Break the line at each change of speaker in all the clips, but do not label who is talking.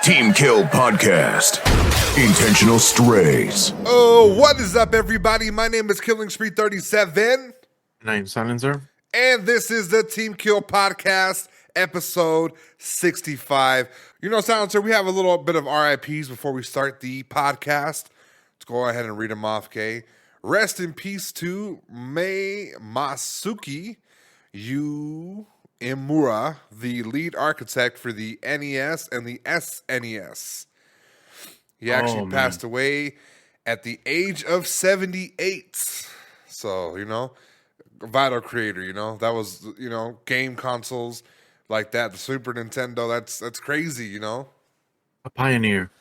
Team Kill Podcast. Intentional Strays.
Oh, what is up, everybody? My name is Killing Spree 37.
Name Silencer.
And this is the Team Kill Podcast, episode 65. You know, Silencer, we have a little bit of RIPs before we start the podcast. Let's go ahead and read them off, okay? Rest in peace to Masayuki Uemura, the lead architect for the NES and the SNES. He actually passed away at the age of 78. So, you know, vital creator, you know, that was, you know, game consoles like that, the Super Nintendo, that's crazy, you know.
A pioneer.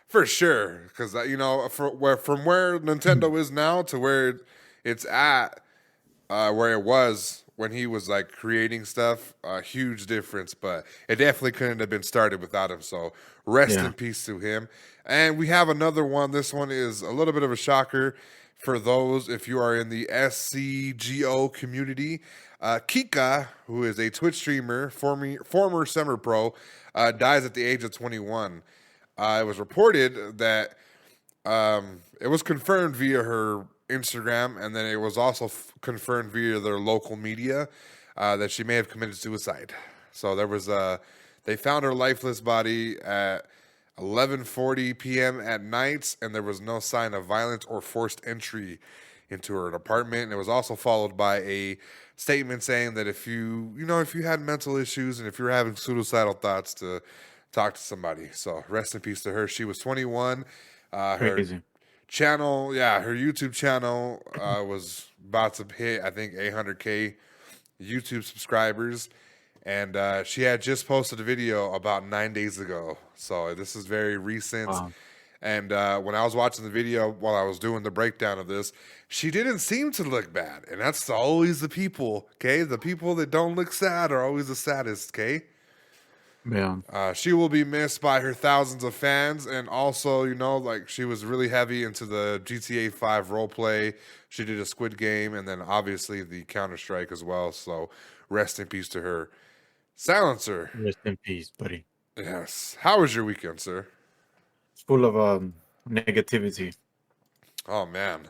For sure, because, you know, from where Nintendo is now to where it's at, where it was when he was, like, creating stuff, a huge difference, but it definitely couldn't have been started without him, so rest in peace to him. And we have another one. This one is a little bit of a shocker for those, if you are in the SCGO community. K1ka, who is a Twitch streamer, former semi-pro, dies at the age of 21. It was reported that it was confirmed via her Instagram, and then it was also confirmed via their local media that she may have committed suicide. So there was they found her lifeless body at 11:40 p.m. at night, and there was no sign of violence or forced entry into her apartment. And it was also followed by a statement saying that if you had mental issues and if you're having suicidal thoughts, to talk to somebody. So rest in peace to her. She was 21. Her channel, her YouTube channel was about to hit, I think, 800K YouTube subscribers. And she had just posted a video about 9 days ago. So this is very recent. Wow. And when I was watching the video while I was doing the breakdown of this, she didn't seem to look bad. And that's always the people, okay? The people that don't look sad are always the saddest, okay?
Yeah.
She will be missed by her thousands of fans. And also, you know, like, she was really heavy into the GTA 5 roleplay. She did a Squid Game and then obviously the Counter-Strike as well. So rest in peace to her. Silencer.
Rest in peace, buddy.
Yes. How was your weekend, sir?
It's full of negativity.
Oh, man.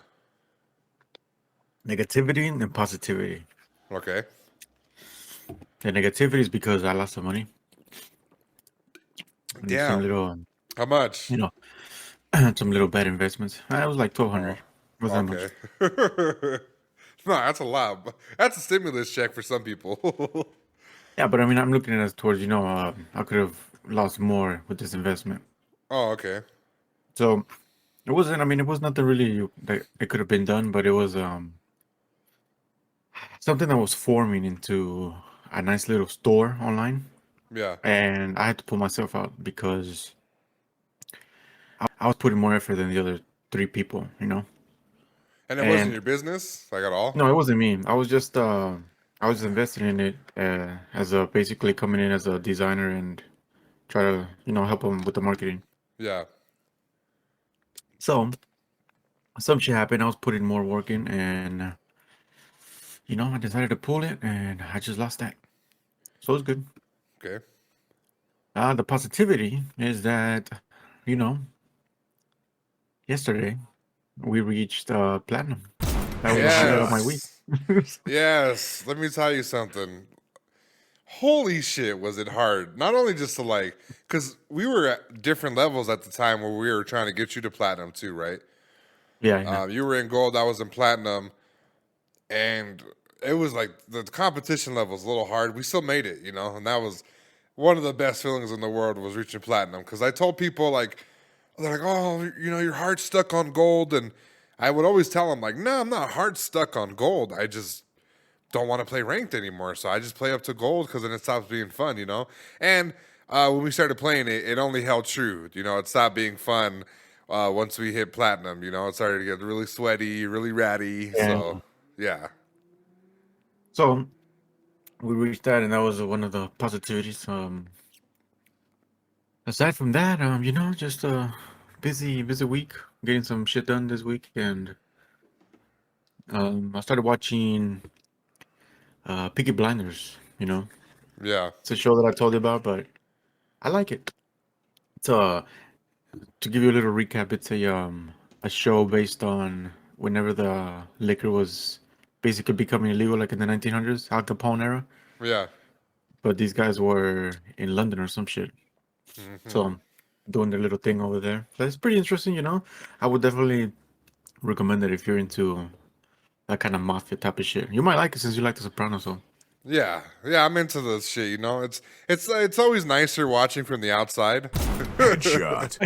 Negativity and positivity.
Okay.
The negativity is because I lost some money.
Yeah.
Some little,
how much?
You know, some little bad investments. It was like $1,200. Wasn't that
much. No, that's a lot. That's a stimulus check for some people.
Yeah, but I mean, I'm looking at it towards, you know, I could have lost more with this investment.
Oh, okay.
So it wasn't, I mean, it was nothing really that it could have been done, but it was something that was forming into a nice little store online.
Yeah.
And I had to pull myself out because I was putting more effort than the other three people, you know?
And it wasn't your business, like, at all?
No, it wasn't me. I was just investing in it as basically coming in as a designer and try to, you know, help them with the marketing.
Yeah.
So some shit happened. I was putting more work in, and you know, I decided to pull it, and I just lost that. So it was good.
Okay.
The positivity is that, you know, yesterday we reached platinum. That was the highlight of my week.
Yes, let me tell you something. Holy shit, was it hard. Not only just to, like, because we were at different levels at the time where we were trying to get you to platinum too, right?
Yeah.
You were in gold, I was in platinum, and it was like the competition level was a little hard. We still made it, you know, and that was one of the best feelings in the world, was reaching platinum. Because I told people, like, they're like, oh, you know, your heart's stuck on gold, and I would always tell them, like, no, I'm not hard stuck on gold. I just don't want to play ranked anymore. So I just play up to gold because then it stops being fun, you know? And when we started playing it, it only held true. You know, it stopped being fun once we hit platinum. You know, it started to get really sweaty, really ratty. Yeah. So, yeah.
So we reached that, and that was one of the positivities. Aside from that, you know, just a busy week, getting some shit done this week, and I started watching Peaky Blinders, you know.
Yeah.
It's a show that I told you about, but I like it. It's to give you a little recap. It's a show based on whenever the liquor was basically becoming illegal, like in the 1900s, Al Capone era.
Yeah.
But these guys were in London or some shit,
Hmm.
so doing their little thing over there. But it's pretty interesting, I would definitely recommend it if you're into that kind of mafia type of shit. You might like it since you like The Sopranos, so.
Yeah, yeah, I'm into this shit. It's always nicer watching from the outside.
Headshot.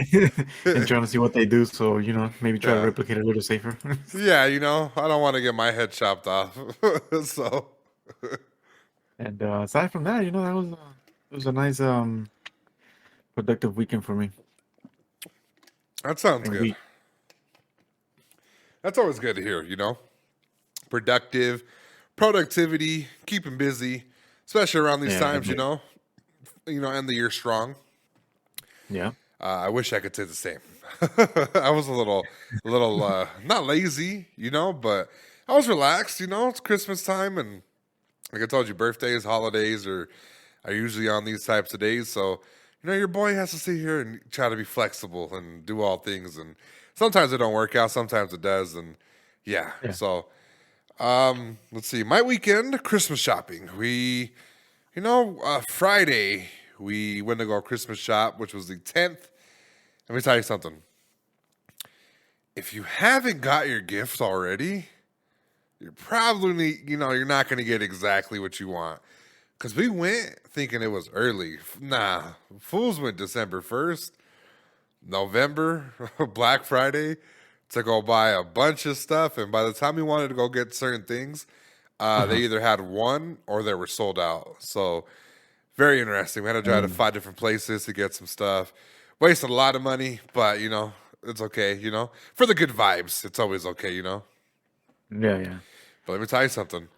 And trying to see what they do, so maybe try to
Yeah,
replicate it a little safer.
yeah, I don't want to get my head chopped off. So
And aside from that, that was it was a nice productive weekend for me.
that sounds
And
good. That's always good to hear. Productive, productivity, keeping busy, especially around these
Yeah,
times.
definitely.
End the year strong.
Yeah.
I wish I could say the same. I was a little not lazy, but I was relaxed. It's Christmas time, and like I told you, birthdays, holidays are usually on these types of days. So your boy has to sit here and try to be flexible and do all things, and sometimes it don't work out, sometimes it does, and yeah.
Yeah.
So let's see, my weekend Christmas shopping. Friday we went to go Christmas shop, which was the 10th. Let me tell you something. If you haven't got your gift already, you're probably, you're not going to get exactly what you want. Because we went thinking it was early. Nah, fools went December 1st, November, Black Friday, to go buy a bunch of stuff. And by the time we wanted to go get certain things, they either had one or they were sold out. So very interesting. We had to drive to
Mm.
5 different places to get some stuff. Wasted a lot of money, but it's okay. For the good vibes, it's always okay.
Yeah, yeah.
But let me tell you something.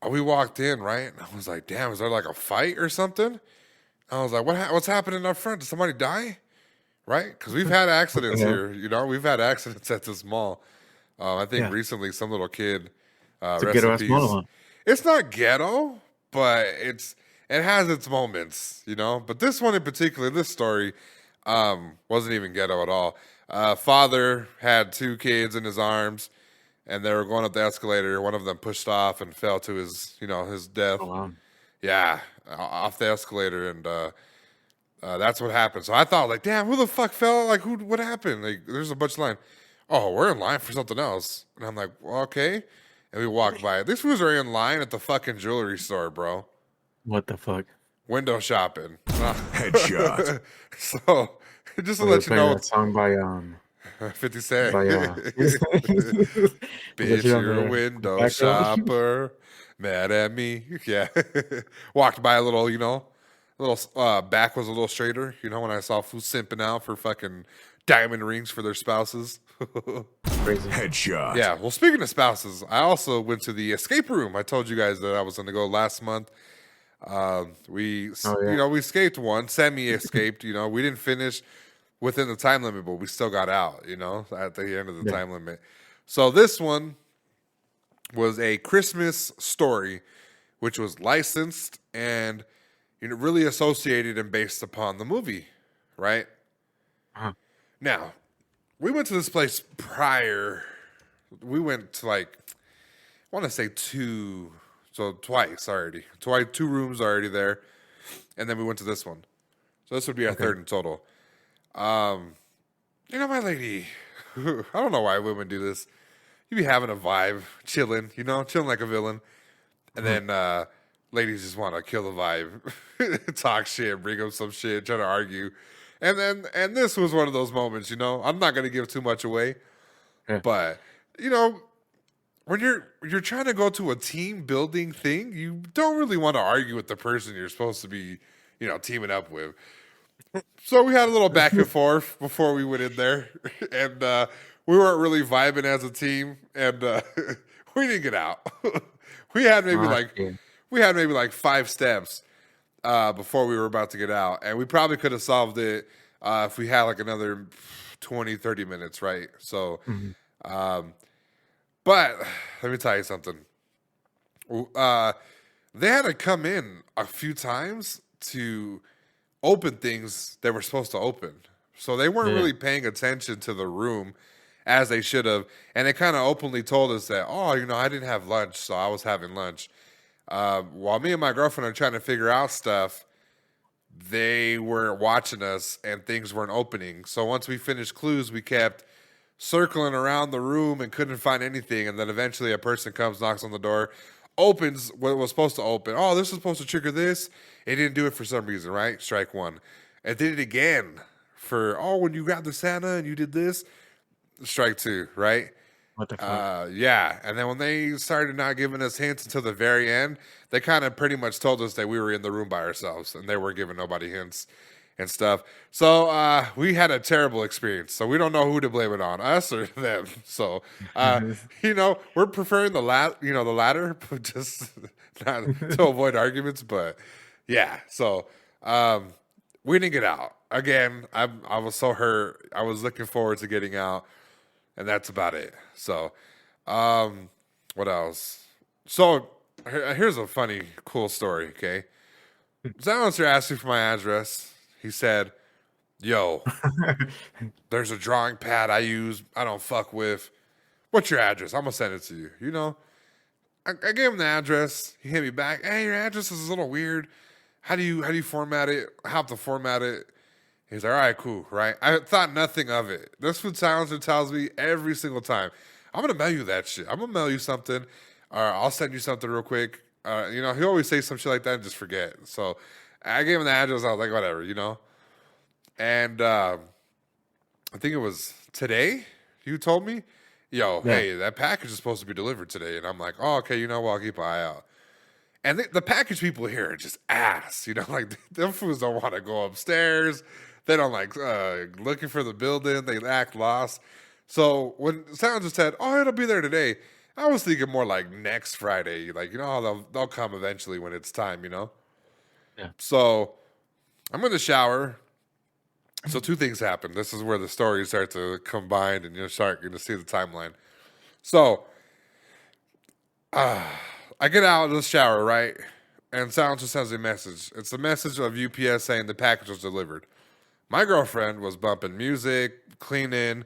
We walked in, right? And I was like, damn, is there like a fight or something? I was like, what's happening up front? Did somebody die? Right? Because we've had accidents
Yeah.
here. We've had accidents at this mall. I think
Yeah.
recently some little kid,
It's a ghetto ass
recipes.
model,
It's not ghetto, but it has its moments. But this one in particular, this story, wasn't even ghetto at all. Father had 2 kids in his arms, and they were going up the escalator. One of them pushed off and fell to his death.
Oh wow.
Yeah, off the escalator, and that's what happened. So I thought, like, damn, who the fuck fell? Like, what happened? Like, there's a bunch of line. Oh, we're in line for something else. And I'm like, well, okay. And we walked by. These fools are in line at the fucking jewelry store, bro.
What the fuck?
Window shopping.
Headshot.
So, just to
Oh, they're
let you
playing
know,
that song by
50 Cent.
by Was that
Bitch,
you on
you're a
the
window
background?
shopper. Mad at me. Yeah. Walked by a little, back was a little straighter, when I saw fools simping out for fucking diamond rings for their spouses.
Crazy.
Headshot.
Yeah. Well, speaking of spouses, I also went to the escape room. I told you guys that I was going to go last month. We
Oh yeah.
we escaped one, semi-escaped. We didn't finish within the time limit, but we still got out. At the end of the
Yeah.
time limit. So this one was a Christmas story, which was licensed and really associated and based upon the movie, right?
Uh-huh.
Now, we went to this place prior. We went to I want to say twice already. 2 rooms already there, and then we went to this one. So this would be our third in total. My lady, I don't know why women do this. You be having a vibe, chilling, chilling like a villain, and then ladies just want to kill the vibe, talk shit, bring up some shit, try to argue, and this was one of those moments. I'm not gonna give too much away,
Yeah.
but when you're trying to go to a team building thing, you don't really want to argue with the person you're supposed to be, teaming up with. So we had a little back and forth before we went in there, and we weren't really vibing as a team, and we didn't get out. we had maybe
Yeah.
like 5 steps before we were about to get out, and we probably could have solved it if we had like another 20, 30 minutes, right? So, but let me tell you something. They had to come in a few times to open things they were supposed to open. So they weren't
Yeah.
really paying attention to the room as they should have. And they kind of openly told us that, oh, I didn't have lunch, so I was having lunch. While me and my girlfriend are trying to figure out stuff, they weren't watching us and things weren't opening. So once we finished clues, we kept circling around the room and couldn't find anything. And then eventually a person comes, knocks on the door, opens what was supposed to open. Oh, this was supposed to trigger this. It didn't do it for some reason, right? Strike one. It did it again for, when you grabbed the Santa and you did this. Strike two, right?
What the fuck?
Yeah. And then when they started not giving us hints until the very end, they kind of pretty much told us that we were in the room by ourselves and they weren't giving nobody hints and stuff. So we had a terrible experience. So we don't know who to blame it on, us or them. So we're preferring the latter, but just not to avoid arguments. But yeah, so we didn't get out. Again, I was so hurt. I was looking forward to getting out. And that's about it. So, what else? So, here's a funny, cool story, okay? Silencer asked me for my address. He said, yo, there's a drawing pad I use. I don't fuck with. What's your address? I'm going to send it to you. I gave him the address. He hit me back. Hey, your address is a little weird. How do you format it? I have to format it. He's like, all right, cool, right? I thought nothing of it. This food silencer tells me every single time, I'm going to mail you that shit. I'm going to mail you something, or I'll send you something real quick. He always say some shit like that and just forget. So I gave him the address. I was like, whatever, And I think it was today you told me, hey, that package is supposed to be delivered today. And I'm like, oh, okay, I'll keep an eye out. And the package people here are just ass, like them fools don't want to go upstairs. They don't like looking for the building. They act lost. So when someone just said, oh, it'll be there today, I was thinking more like next Friday. Like, they'll come eventually when it's time,
Yeah.
So I'm in the shower. So two things happen. This is where the stories start to combine and you start going to see the timeline. So I get out of the shower, right? And Silencer sends a message. It's a message of UPS saying the package was delivered. My girlfriend was bumping music, cleaning.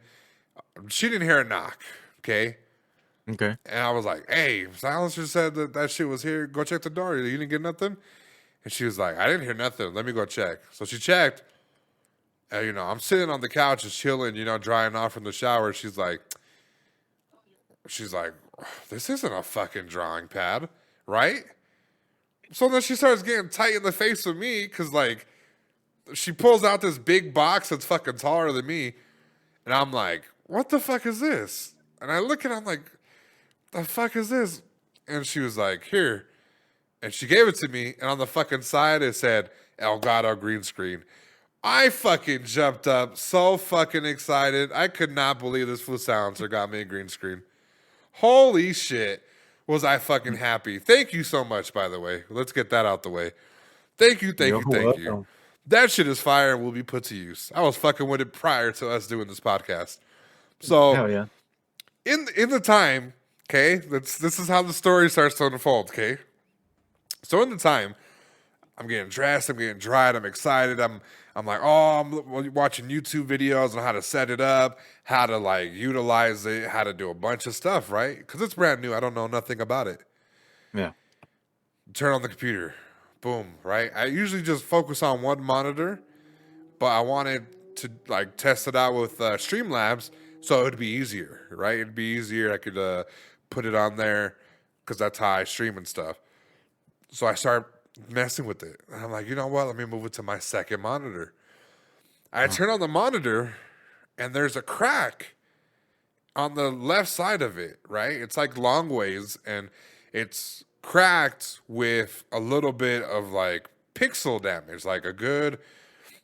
She didn't hear a knock, okay?
Okay.
And I was like, hey, Silencer said that shit was here. Go check the door. You didn't get nothing? And she was like, I didn't hear nothing. Let me go check. So she checked. And, I'm sitting on the couch just chilling, drying off from the shower. She's like, this isn't a fucking drawing pad, right? So then she starts getting tight in the face with me because, like, she pulls out this big box that's fucking taller than me. And I'm like, what the fuck is this? And I look at it, I'm like, the fuck is this? And she was like, here. And she gave it to me. And on the fucking side, it said, Elgato green screen. I fucking jumped up so fucking excited. I could not believe this food silencer got me a green screen. Holy shit. Was I fucking happy. Thank you so much, by the way. Let's get that out the way. Thank you.
You're welcome.
That shit is fire and will be put to use. I was fucking with it prior to us doing this podcast. So,
Hell yeah.
in the time, okay, this is how the story starts to unfold, okay? So in the time, I'm getting dressed, I'm getting dried, I'm excited, I'm like, I'm watching YouTube videos on how to set it up, how to like utilize it, how to do a bunch of stuff, right? Because it's brand new, I don't know nothing about it.
Yeah.
Turn on the computer, boom, right? I usually just focus on one monitor, but I wanted to like test it out with Streamlabs, so it'd be easier, right? It'd be easier. I could put it on there because that's how I stream and stuff. So I start messing with it. And I'm like, you know what? Let me move it to my second monitor. I turn on the monitor, and there's a crack on the left side of it, right? It's like long ways, and it's cracked with a little bit of like pixel damage, like a good,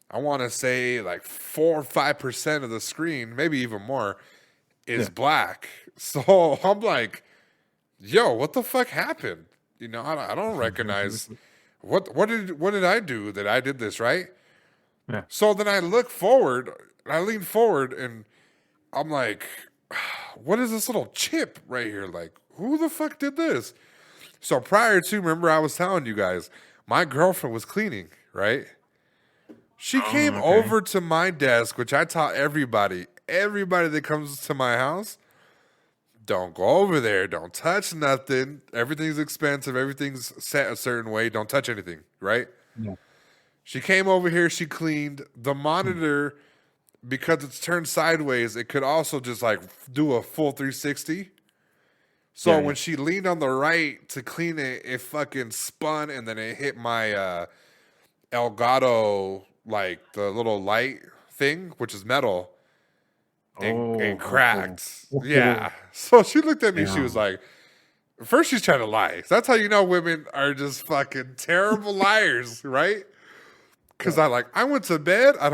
I want to say like 4 or 5% of the screen, maybe even more, is black. So I'm like, yo, what the fuck happened? I don't recognize what did I do that I did this, right?
Yeah.
So then I look forward, I lean forward, and I'm like, what is this little chip right here? Like, who the fuck did this? So prior to, remember I was telling you guys, my girlfriend was cleaning, right? She came
okay.
over to my desk, which I taught everybody that comes to my house, don't go over there. Don't touch nothing. Everything's expensive. Everything's set a certain way. Don't touch anything, right?
Yeah.
She came over here. She cleaned the monitor because it's turned sideways. It could also just like do a full 360. So when she leaned on the right to clean it, it fucking spun and then it hit my Elgato, like the little light thing, which is metal, and cracked. Yeah. So she looked at me. She was like, first she's trying to lie. That's how you know women are just fucking terrible liars, right? Because I went to bed. I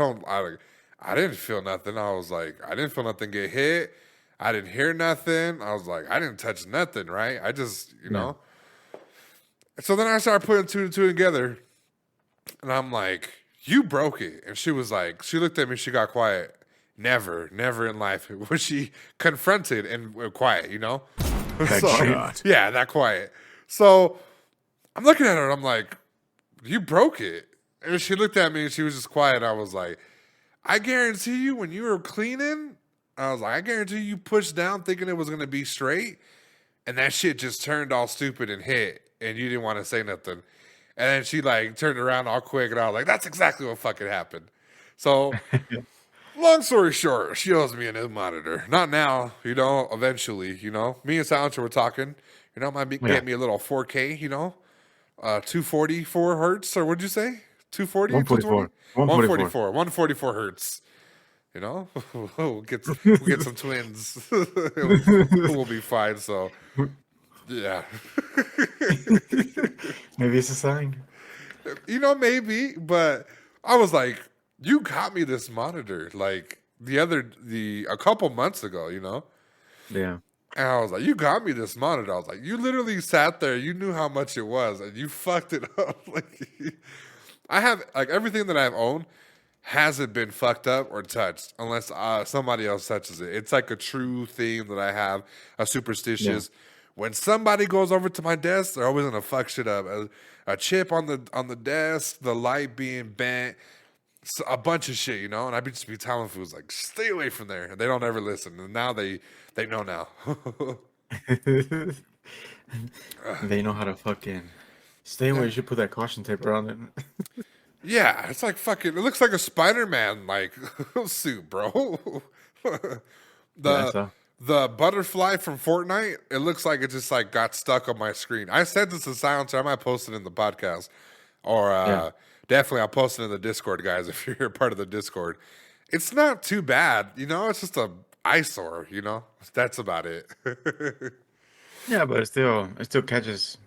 didn't feel nothing. I was like, I didn't feel nothing get hit. I didn't hear nothing. I was like, I didn't touch nothing, right? I just, you know. So then I started putting two and two together. And I'm like, you broke it. And she was like, she looked at me. She got quiet. Never in life was she confronted and quiet, you know?
Headshot.
Yeah, that quiet. So I'm looking at her and I'm like, you broke it. And she looked at me and she was just quiet. I was like, I guarantee you when you were cleaning, I was like, I guarantee you pushed down thinking it was going to be straight. And that shit just turned all stupid and hit. And you didn't want to say nothing. And then she like turned around all quick. And I was like, that's exactly what fucking happened. So long story short, she owes me a new monitor. Not now, you know, eventually, you know. Me and Silencer were talking. You know, might get me a little 4K, you know. 244 hertz, or what'd you say? 240?
144.
144 hertz. You know? we'll get some twins. We'll be fine, so yeah.
Maybe it's a sign.
You know, maybe, but I was like, you got me this monitor like a couple months ago, you know?
Yeah.
And I was like, you got me this monitor. I was like, you literally sat there, you knew how much it was, and you fucked it up. Like, I have, like, everything that I've owned hasn't been fucked up or touched unless somebody else touches it. It's like a true theme that I have, a superstitious. Yeah. When somebody goes over to my desk, they're always gonna fuck shit up. A chip on the desk, the light being bent, a bunch of shit, you know. And I'd just be telling fools like, stay away from there, and they don't ever listen. And now they know now.
They know how to fucking stay away. You should put that caution tape around it.
Yeah, it's like fucking. It looks like a Spider-Man like suit, bro. The butterfly from Fortnite, it looks like it just like got stuck on my screen. I said this to Silencer. I might post it in the podcast. Or definitely I'll post it in the Discord, guys, if you're part of the Discord. It's not too bad. You know, it's just a eyesore, you know? That's about it.
Yeah, but it still catches.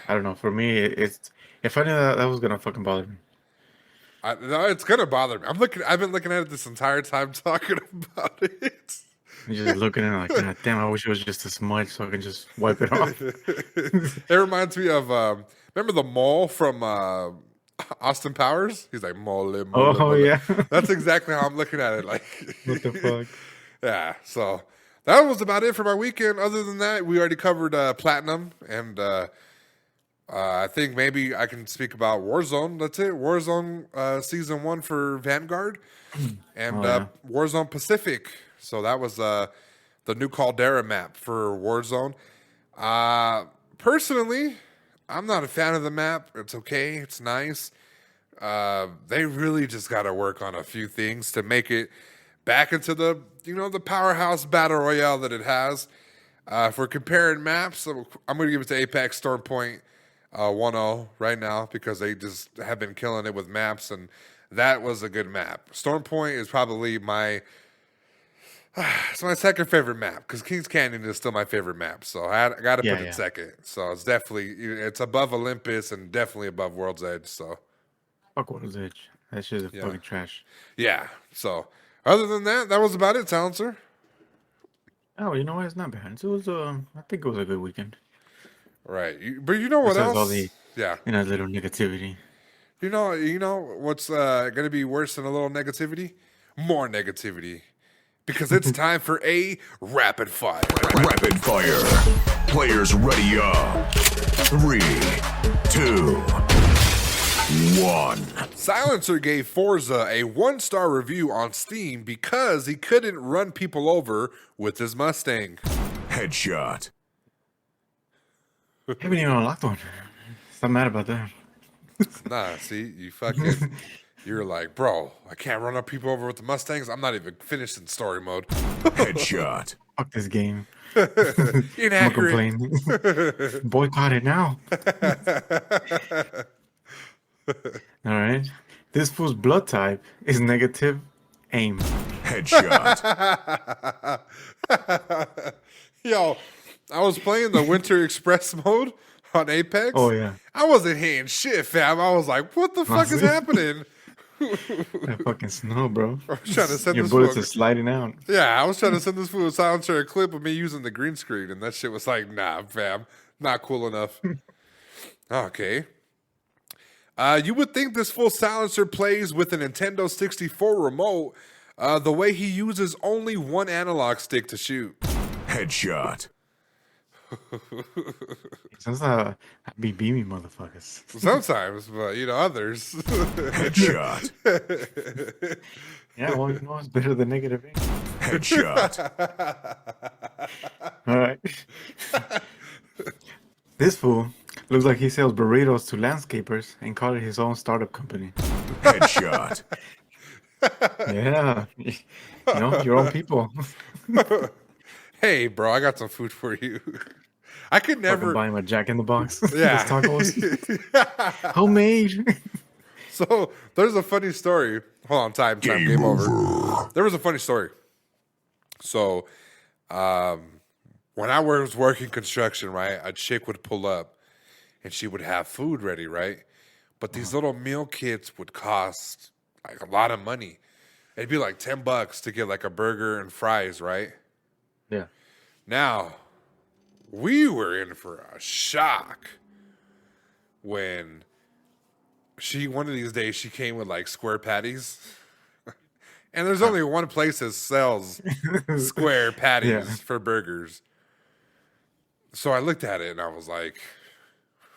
I don't know. For me, it's if I knew that was gonna fucking bother me.
No, it's gonna bother me. I've been looking at it this entire time talking about it.
You're just looking at it like, God damn, I wish it was just a smudge so I can just wipe it off.
It reminds me of, remember the mole from Austin Powers? He's like, mole.
Yeah.
That's exactly how I'm looking at it. Like,
what the fuck?
Yeah, so that was about it for my weekend. Other than that, we already covered Platinum, and I think maybe I can speak about Warzone. That's it. Warzone Season 1 for Vanguard, and Warzone Pacific. So that was the new Caldera map for Warzone. Personally, I'm not a fan of the map. It's okay. It's nice. They really just got to work on a few things to make it back into the powerhouse battle royale that it has. If we're comparing maps, I'm going to give it to Apex Storm Point 1-0 right now because they just have been killing it with maps, and that was a good map. Storm Point is probably it's my second favorite map because Kings Canyon is still my favorite map. So I got to put it second. So it's above Olympus and definitely above World's Edge. So
fuck World's Edge. That shit is fucking trash.
Yeah. So other than that, that was about it, Silencer.
Oh, you know what? It's not bad. It was I think it was a good weekend.
Right. But you know what else?
All the little negativity.
You know what's going to be worse than a little negativity? More negativity. Because it's time for a rapid fire.
Rapid fire. Players ready up. 3, 2. 1.
Silencer gave Forza a 1-star review on Steam because he couldn't run people over with his Mustang.
Headshot.
Haven't even unlocked one. So I'm mad about that.
Nah, see, you're like, bro, I can't run up people over with the Mustangs. I'm not even finished in story mode.
Headshot.
Fuck this game. I'm gonna
Inaccurate.
complain. Boycott it now. All right. This fool's blood type is negative aim.
Headshot.
Yo, I was playing the Winter Express mode on Apex.
Oh, yeah.
I wasn't hitting shit, fam. I was like, what the fuck is happening?
That fucking snow, bro.
I was trying to send
Your
this
bullets
fool-
are sliding out.
Yeah, I was trying to send this fool a silencer a clip of me using the green screen, and that shit was like, nah, fam, not cool enough. Okay. You would think this full silencer plays with a Nintendo 64 remote, the way he uses only one analog stick to shoot.
Headshot.
Sounds like be beamy motherfuckers.
Sometimes, but others.
Headshot.
Yeah, well, you know it's better than negative aim.
Headshot.
All right. This fool looks like he sells burritos to landscapers and call it his own startup company.
Headshot.
Yeah. You know, your own people.
Hey, bro, I got some food for you. I could
Fucking
never.
buy him a Jack in the Box.
Yeah.
Those tacos. Homemade.
So there's a funny story. Hold on, time, game over. There was a funny story. So, when I was working construction, right, a chick would pull up, and she would have food ready, right? But these little meal kits would cost like a lot of money. It'd be like $10 to get like a burger and fries, right?
Yeah.
Now, we were in for a shock when one of these days she came with like square patties. And there's only one place that sells square patties for burgers. So I looked at it and I was like,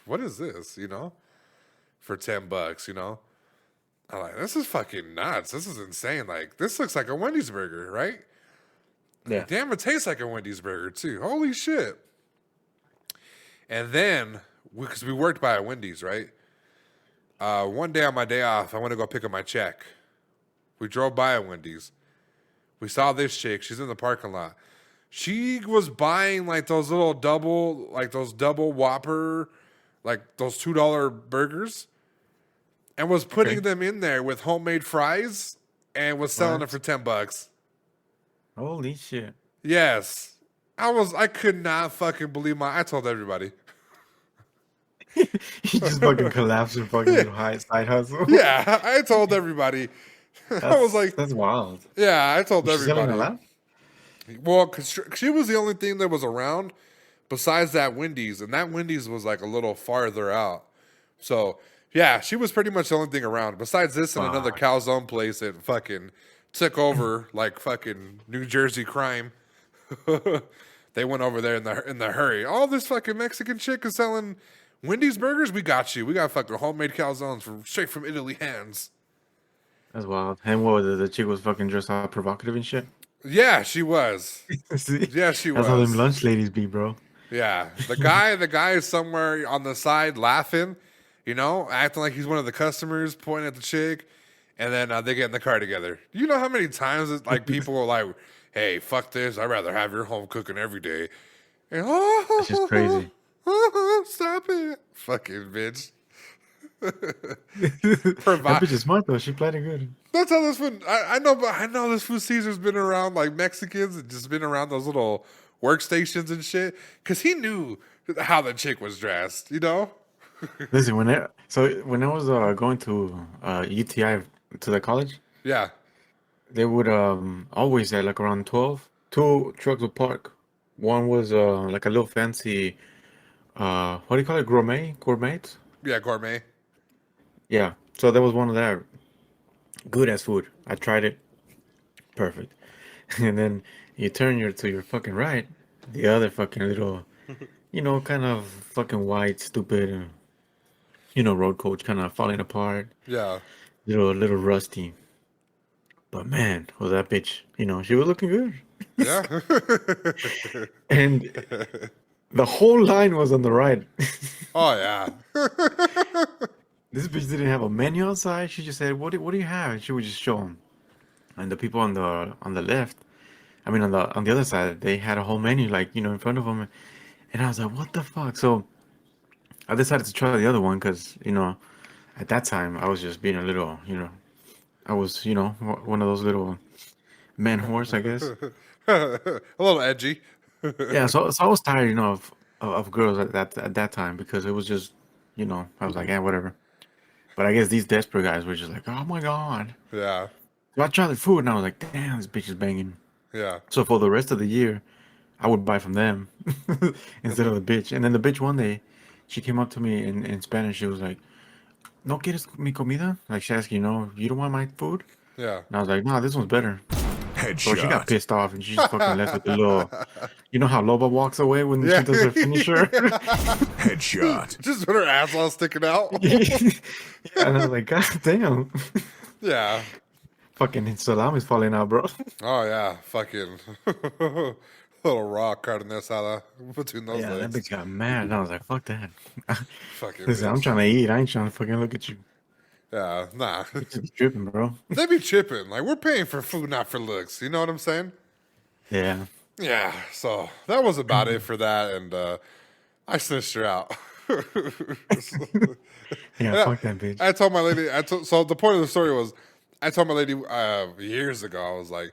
what is this, for $10, I'm like, this is fucking nuts. This is insane. Like, this looks like a Wendy's burger, right?
Yeah.
Damn, it tastes like a Wendy's burger too. Holy shit. And then, because we worked by a Wendy's, right? One day on my day off, I went to go pick up my check. We drove by a Wendy's. We saw this chick. She's in the parking lot. She was buying like those double Whopper, like those $2 burgers, and was putting them in there with homemade fries and was selling it for $10.
Holy shit.
Yes. I could not fucking believe I told everybody.
He just fucking collapsed and fucking little side hustle.
Yeah, I told everybody. I was like,
that's wild.
yeah, I told
She's selling a
everybody.
lot?
Well, cause she was the only thing that was around besides that Wendy's, and that Wendy's was like a little farther out. So, yeah, she was pretty much the only thing around. Besides this and another calzone place that fucking took over like fucking New Jersey crime. They went over there in the hurry. All this fucking Mexican chick is selling Wendy's burgers. We got you. We got fucking homemade calzones straight from Italy hands.
That's wild. And what, the chick was fucking dressed all provocative and shit?
Yeah, she was.
See?
Yeah, she
That's
was.
how them lunch ladies be, bro.
Yeah, the guy is somewhere on the side laughing, acting like he's one of the customers, pointing at the chick, and then they get in the car together. You know how many times people are like, "Hey, fuck this! I'd rather have your home cooking every day." And,
That's just crazy.
Stop it, fucking bitch.
That bitch is smart though. She played it good.
That's how this food. I know this food Caesar's been around like Mexicans and just been around those little workstations and shit. Because he knew how the chick was dressed,
Listen, when I was going to UTI to the college,
Yeah.
they would always at like around 12, two trucks would park. One was like a little fancy, what do you call it, gourmet?
Yeah, gourmet.
Yeah, so there was one of that good ass food. I tried it, perfect. And then you turn to your fucking right, the other fucking little, kind of fucking white, stupid road coach kind of falling apart,
Yeah.
little rusty. But man, was that bitch, she was looking good.
Yeah.
And the whole line was on the right.
Oh yeah.
This bitch didn't have a menu outside. She just said, "What do you have?" And she would just show them. And the people on the left, I mean on the other side, they had a whole menu like in front of them. And I was like, "What the fuck?" So I decided to try the other one because at that time I was just being a little, I was one of those little man horse, I guess.
A little edgy.
Yeah. So I was tired, of girls at that time because it was just, I was like, yeah, whatever. But I guess these desperate guys were just like, oh my god.
Yeah.
So I tried the food and I was like, damn, this bitch is banging.
Yeah.
So for the rest of the year, I would buy from them instead of the bitch. And then the bitch one day, she came up to me in Spanish. She was like, "No quieres mi comida?" Like she asked, you don't want my food?
Yeah.
And I was like, "No, this one's better." So she got
Headshot.
pissed off and she just fucking left with the little. You know how Loba walks away when
Yeah.
she does her finisher?
Headshot.
Just with her ass all sticking out.
Yeah, and I was like, God damn.
Yeah.
Fucking salami's falling out, bro.
Oh yeah. Fucking little raw carne asada between those
Yeah, that
legs.
bitch got mad. And I was like, fuck that.
Fucking
Listen, I'm
bitch.
trying to eat. I ain't trying to fucking look at you.
Yeah. Nah.
Just be tripping, bro.
They be chipping. Like we're paying for food, not for looks. You know what I'm saying?
Yeah.
Yeah. So that was about it for that, and I snitched her out.
Yeah, fuck that bitch.
I told my lady. So the point of the story was, I told my lady years ago. I was like,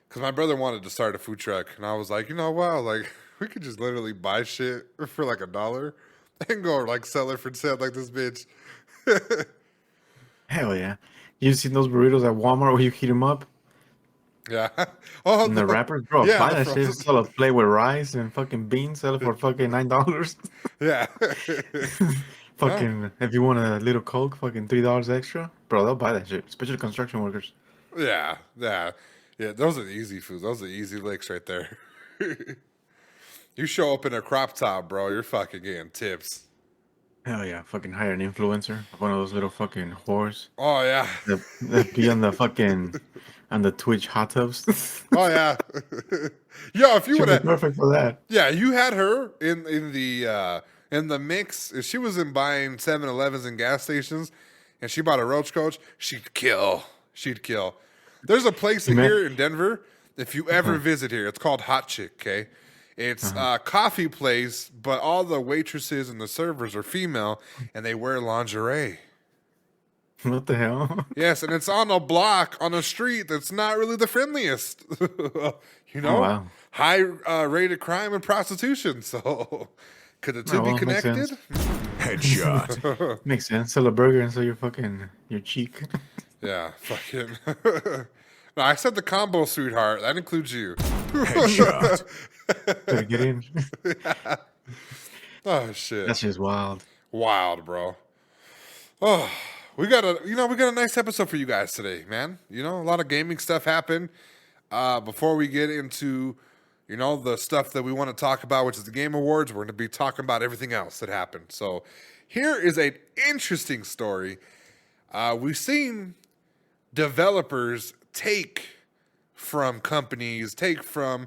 because my brother wanted to start a food truck, and I was like, you know what? Like we could just literally buy shit for like $1 and go like sell it for sale like this bitch.
Hell yeah. You seen those burritos at Walmart where you heat them up?
Yeah. Oh,
And the wrappers? Bro,
yeah,
buy
the
that shit.
frozen-
Sell a plate with rice and fucking beans. Sell it for fucking $9.
Yeah.
Fucking, if you want a little Coke, fucking $3 extra. Bro, they'll buy that shit. Especially construction workers.
Yeah. Yeah. Yeah. Those are the easy foods. Those are the easy licks right there. You show up in a crop top, bro, you're fucking getting tips.
Hell yeah. Fucking hire an influencer. One of those little fucking whores.
Oh yeah.
That be on the fucking, on the Twitch hot tubs.
Oh yeah. Yo, if you
She'll
would
be
have,
perfect for that.
yeah, you had her in the mix. If she was in buying 7-Elevens and gas stations, and she bought a roach coach, she'd kill. She'd kill. There's a place
Man.
here in Denver. If you ever visit here, it's called Hot Chick. Okay, it's a coffee place, but all the waitresses and the servers are female, and they wear lingerie.
What the hell?
Yes, and it's on a block on a street that's not really the friendliest. You know,
Oh, wow.
high rate of crime and prostitution. So, could the two
Oh,
be
well, makes
connected?
sense.
Headshot.
Makes sense. Sell a burger and sell your cheek.
Yeah, fucking. No, I said the combo, sweetheart. That includes you.
Headshot.
Better get in.
Oh shit,
That's just wild.
wild, bro. Oh, we got a nice episode for you guys today, man. You know, a lot of gaming stuff happened. Before we get into, the stuff that we want to talk about, which is the Game Awards, we're going to be talking about everything else that happened. So here is an interesting story. We've seen developers take from companies, take from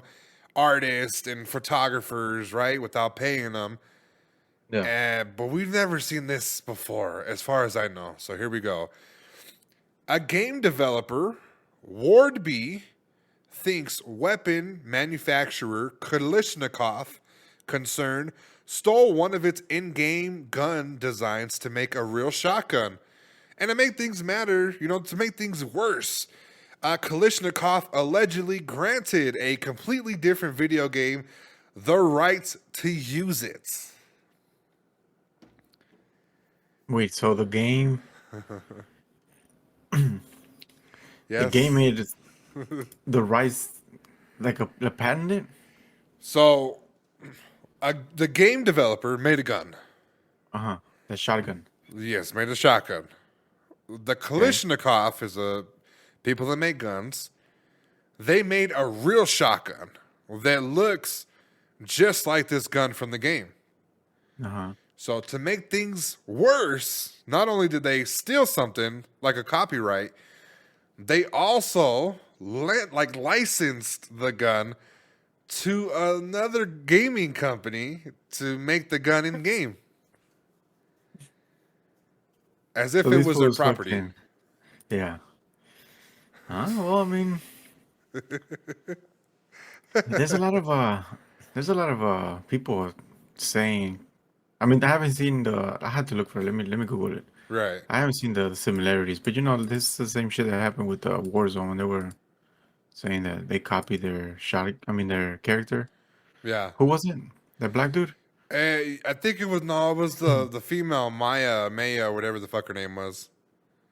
artists and photographers, right, without paying them.
Yeah.
But we've never seen this before, as far as I know. So here we go. A game developer, Ward B, thinks weapon manufacturer Kalashnikov concern stole one of its in-game gun designs to make a real shotgun. And to make things matter, to make things worse, Kalashnikov allegedly granted a completely different video game the rights to use it.
Wait, so the game
Yes.
made the rights like a patented?
So, the game developer made a gun.
Uh-huh. The shotgun.
Yes, made a shotgun. The Kalashnikov is people that make guns. They made a real shotgun that looks just like this gun from the game.
Uh-huh.
So to make things worse, not only did they steal something like a copyright, they also licensed the gun to another gaming company to make the gun in game, as if
So
it
these
was their
fools
property.
fucking, yeah. Huh? Well, I mean, there's a lot of people saying. I mean, I haven't seen the. I had to look for it. Let me Google it.
Right.
I haven't seen the similarities, but this is the same shit that happened with Warzone when they were saying that they copied their shot. I mean, their character.
Yeah.
Who was it? That black dude?
I think it was the female Maya, whatever the fuck her name was.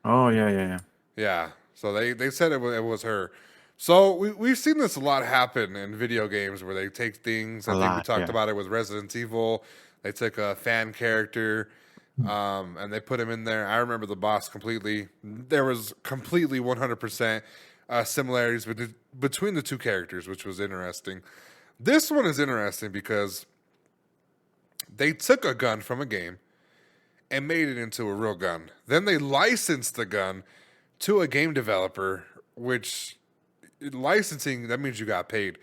Oh yeah.
Yeah. So they said it was her. So we've seen this a lot happen in video games where they take things. I
A
think we
lot,
talked
yeah.
about it with Resident Evil. They took a fan character, and they put him in there. I remember the boss completely. There was completely 100% similarities between the two characters, which was interesting. This one is interesting because they took a gun from a game and made it into a real gun. Then they licensed the gun to a game developer, which licensing, that means you got paid.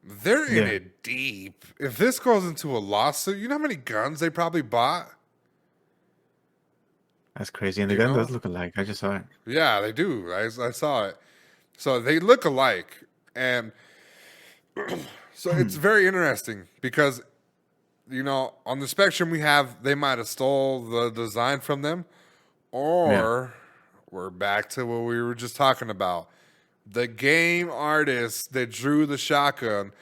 They're in
Yeah.
it deep. If this goes into a lawsuit, you know how many guns they probably bought?
That's crazy. And the
You
gun
know?
does look alike. I just saw it.
Yeah, they do. I saw it. So they look alike. And so it's very interesting because, on the spectrum we have, they might have stole the design from them, or we're back to what we were just talking about. The game artist that drew the shotgun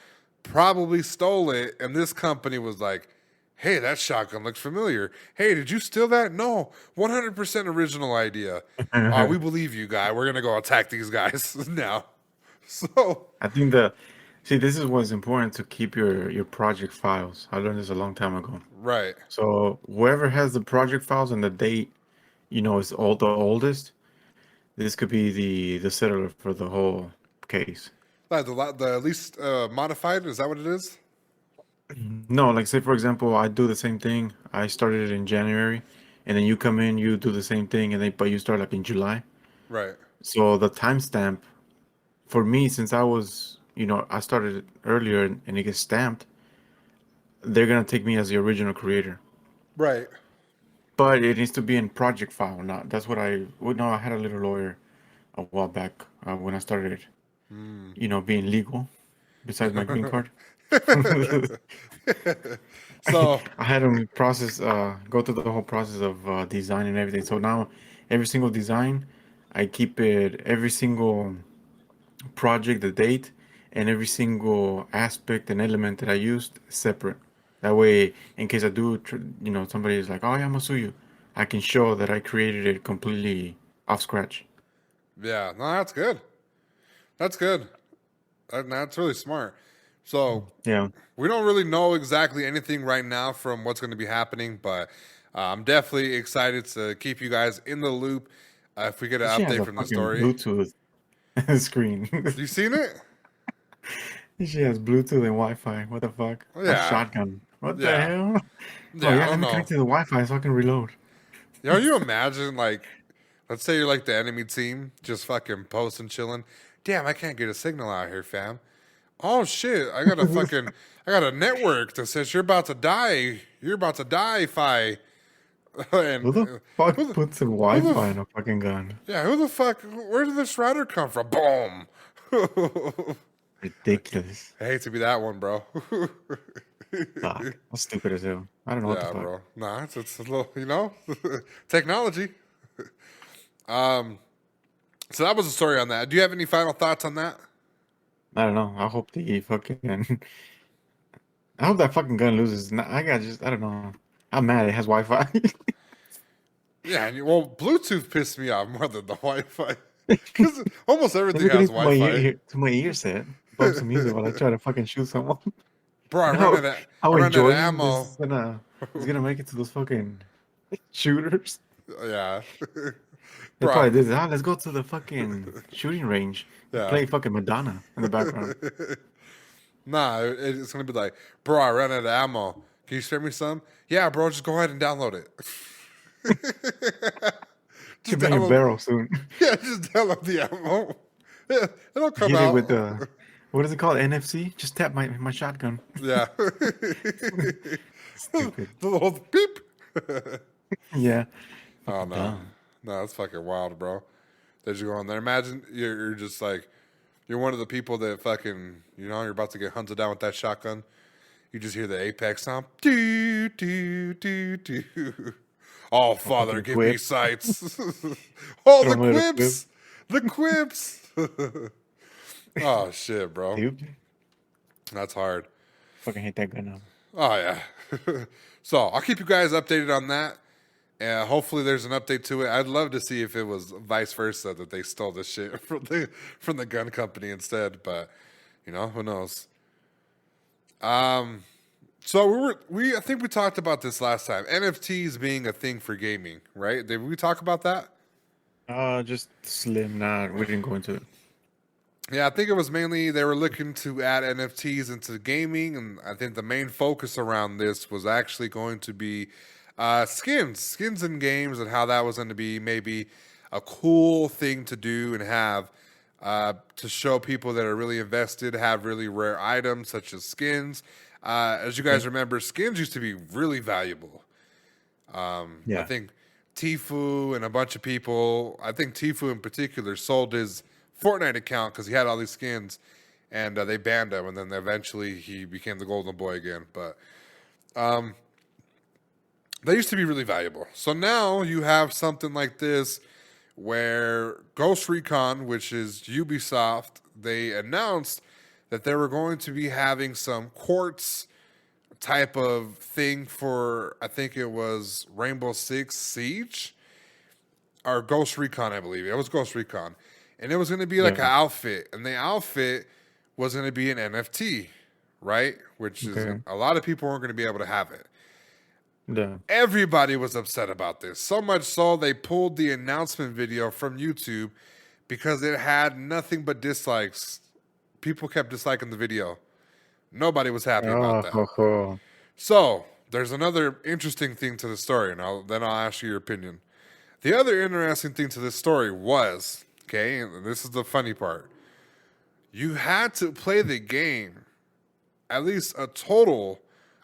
probably stole it, and this company was like, hey, that shotgun looks familiar. Hey, did you steal that? No, 100% original idea. We believe you, guy. We're going to go attack these guys now. So,
I think this is what's important to keep your project files. I learned this a long time ago.
right.
So whoever has the project files and the date, is the oldest, this could be the settler for the whole case.
Like the least modified, is that what it is?
No, like say for example, I do the same thing. I started it in January, and then you come in, you do the same thing, but you start like in July.
Right.
So the timestamp for me, since I was, I started it earlier and it gets stamped, they're gonna take me as the original creator.
Right.
But it needs to be in project file. Not that's what I would know. I had a little lawyer a while back when I started, being legal. Besides my green card,
So,
I had him go through the whole process of design and everything. So now every single design, I keep it every single project, the date, and every single aspect and element that I used separate. That way, in case I do, somebody is like, "Oh, yeah, I'm gonna sue you," I can show that I created it completely off scratch.
yeah, no, that's good. That's good. That's really smart. So,
Yeah,
we don't really know exactly anything right now from what's going to be happening, but I'm definitely excited to keep you guys in the loop if we get an
she has
update
a
from the
fucking
story.
Bluetooth screen.
You seen it?
She has Bluetooth and Wi-Fi. What the fuck?
Yeah.
A shotgun. What the
Yeah.
hell?
Yeah,
Oh
I
yeah,
don't
let me
know.
connect to the Wi-Fi so I can reload.
You imagine, like, let's say you're like the enemy team, just fucking posting, chilling. Damn, I can't get a signal out here, fam. Oh shit, I got a network that says you're about to die. You're about to die, Fi. And
Who the fuck
who the-
puts a Wi-Fi in a fucking gun?
yeah, who the fuck? Where did this router come from? Boom.
Ridiculous.
I hate to be that one, bro.
Fuck. That's stupid as hell. I don't know what the
Yeah,
fuck.
bro. Nah, it's a little, technology. So that was the story on that. Do you have any final thoughts on that?
I don't know. I hope the fucking. I hope that fucking gun loses. I don't know. I'm mad. It has Wi-Fi.
Yeah, well, Bluetooth pissed me off more than the Wi-Fi. Because almost everything
Let me
has
connect to
Wi-Fi.
to my ear set. Bump some music while I try to fucking shoot someone.
Bro, I
No,
ran out
how
of
enjoying
ammo.
this is gonna make it to those fucking shooters.
Yeah.
They
Bro.
probably did. Let's go to the fucking shooting range.
Yeah.
Play fucking Madonna in the background.
Nah, it's going to be like, bro, I ran out of ammo. Can you spare me some? Yeah, bro, just go ahead and download it. Just
Should be in a
download.
barrel soon.
Yeah, just download the ammo. Yeah, it'll come
Hit it
out.
with the what is it called? NFC? Just tap my shotgun.
Yeah.
Stupid.
The little beep.
Yeah.
Oh no,
Dumb.
no, that's fucking wild, bro. That you go on there. Imagine you're just like you're one of the people that fucking you're about to get hunted down with that shotgun. You just hear the apex sound. Do do do do. Oh, Father,
fucking
give me
quip.
sights. Oh, the
Throw 'em at a
quips. The quips. Oh shit, bro.
Stupid.
That's hard.
Fucking hate that gun now.
Oh yeah. So I'll keep you guys updated on that. Hopefully there's an update to it. I'd love to see if it was vice versa that they stole this shit from the gun company instead. But who knows? So I think we talked about this last time. NFTs being a thing for gaming, right? Did we talk about that?
Just slim. Nah, we didn't go into it.
Yeah, I think it was mainly they were looking to add NFTs into gaming, and I think the main focus around this was actually going to be skins in games, and how that was going to be maybe a cool thing to do and have to show people that are really invested, have really rare items such as skins. As you guys remember, skins used to be really valuable.
Yeah.
I think Tfue and a bunch of people, I think Tfue in particular, sold his Fortnite account because he had all these skins, and they banned him, and then eventually he became the golden boy again. But they used to be really valuable. So now you have something like this where Ghost Recon, which is Ubisoft, they announced that they were going to be having some Quartz type of thing for, I think it was Rainbow Six Siege or Ghost Recon, I believe. It was Ghost Recon. And it was going to be like an outfit. And the outfit was going to be an NFT, right? Which is a lot of people weren't going to be able to have it.
Yeah.
Everybody was upset about this. So much so they pulled the announcement video from YouTube because it had nothing but dislikes. People kept disliking the video. Nobody was happy about that. So there's another interesting thing to the story, and then I'll ask you your opinion. The other interesting thing to this story was, okay, and this is the funny part, you had to play the game at least a total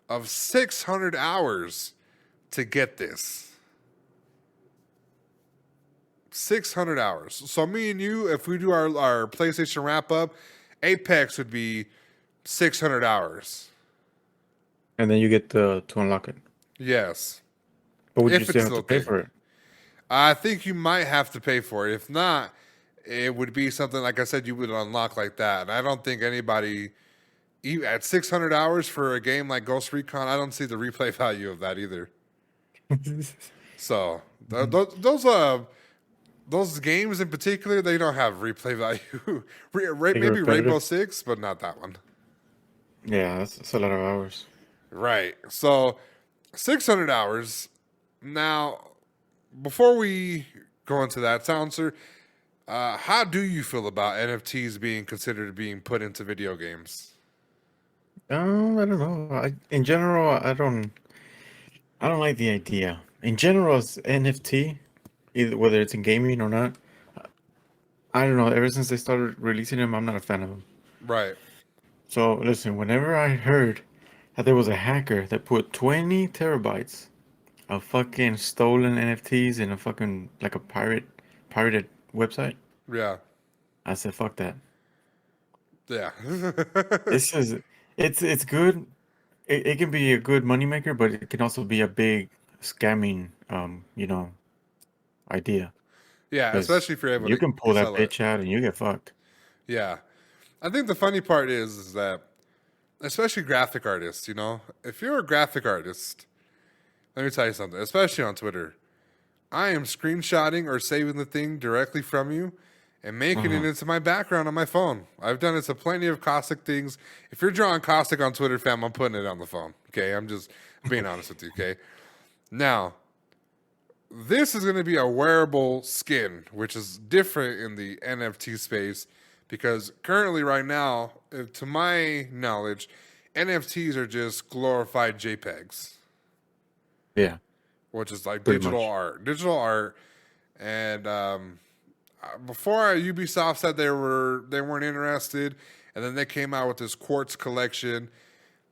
of 600 hours to get this. 600 hours. So me and you, if we do our PlayStation wrap up, Apex would be 600 hours.
And then you get to unlock it.
Yes.
But would
If
you still
it's
have to pay
okay.
for it?
I think you might have to pay for it. If not, it would be something, like I said, you would unlock like that. And I don't think anybody, at 600 hours for a game like Ghost Recon, I don't see the replay value of that either. So those games in particular, they don't have replay value. Maybe Rainbow Six, but not that one.
Yeah, that's a lot of hours.
Right. So 600 hours. Now, before we go into that, Silencer, how do you feel about NFTs being considered being put into video games?
I don't know. In general, I don't like the idea. In general, as NFT, either whether it's in gaming or not, I don't know. Ever since they started releasing them, I'm not a fan of them.
Right.
So listen, whenever I heard that there was a hacker that put 20 terabytes of fucking stolen NFTs in a fucking like a pirated website,
Yeah.
I said, fuck that.
Yeah.
It's good. It can be a good moneymaker, but it can also be a big scamming, idea.
Yeah,
'Cause
especially if you're able to
you can pull that
sell it.
bitch out and you get fucked.
Yeah. I think the funny part is that, especially graphic artists, if you're a graphic artist, let me tell you something, especially on Twitter, I am screenshotting or saving the thing directly from you and making it into my background on my phone. I've done it to plenty of caustic things. If you're drawing caustic on Twitter, fam, I'm putting it on the phone. Okay, I'm just being honest with you. Okay, now this is going to be a wearable skin, which is different in the NFT space because currently, right now, to my knowledge, NFTs are just glorified JPEGs,
Yeah,
which is like
pretty
digital
much.
art. Digital art. And before Ubisoft said they weren't interested, and then they came out with this Quartz collection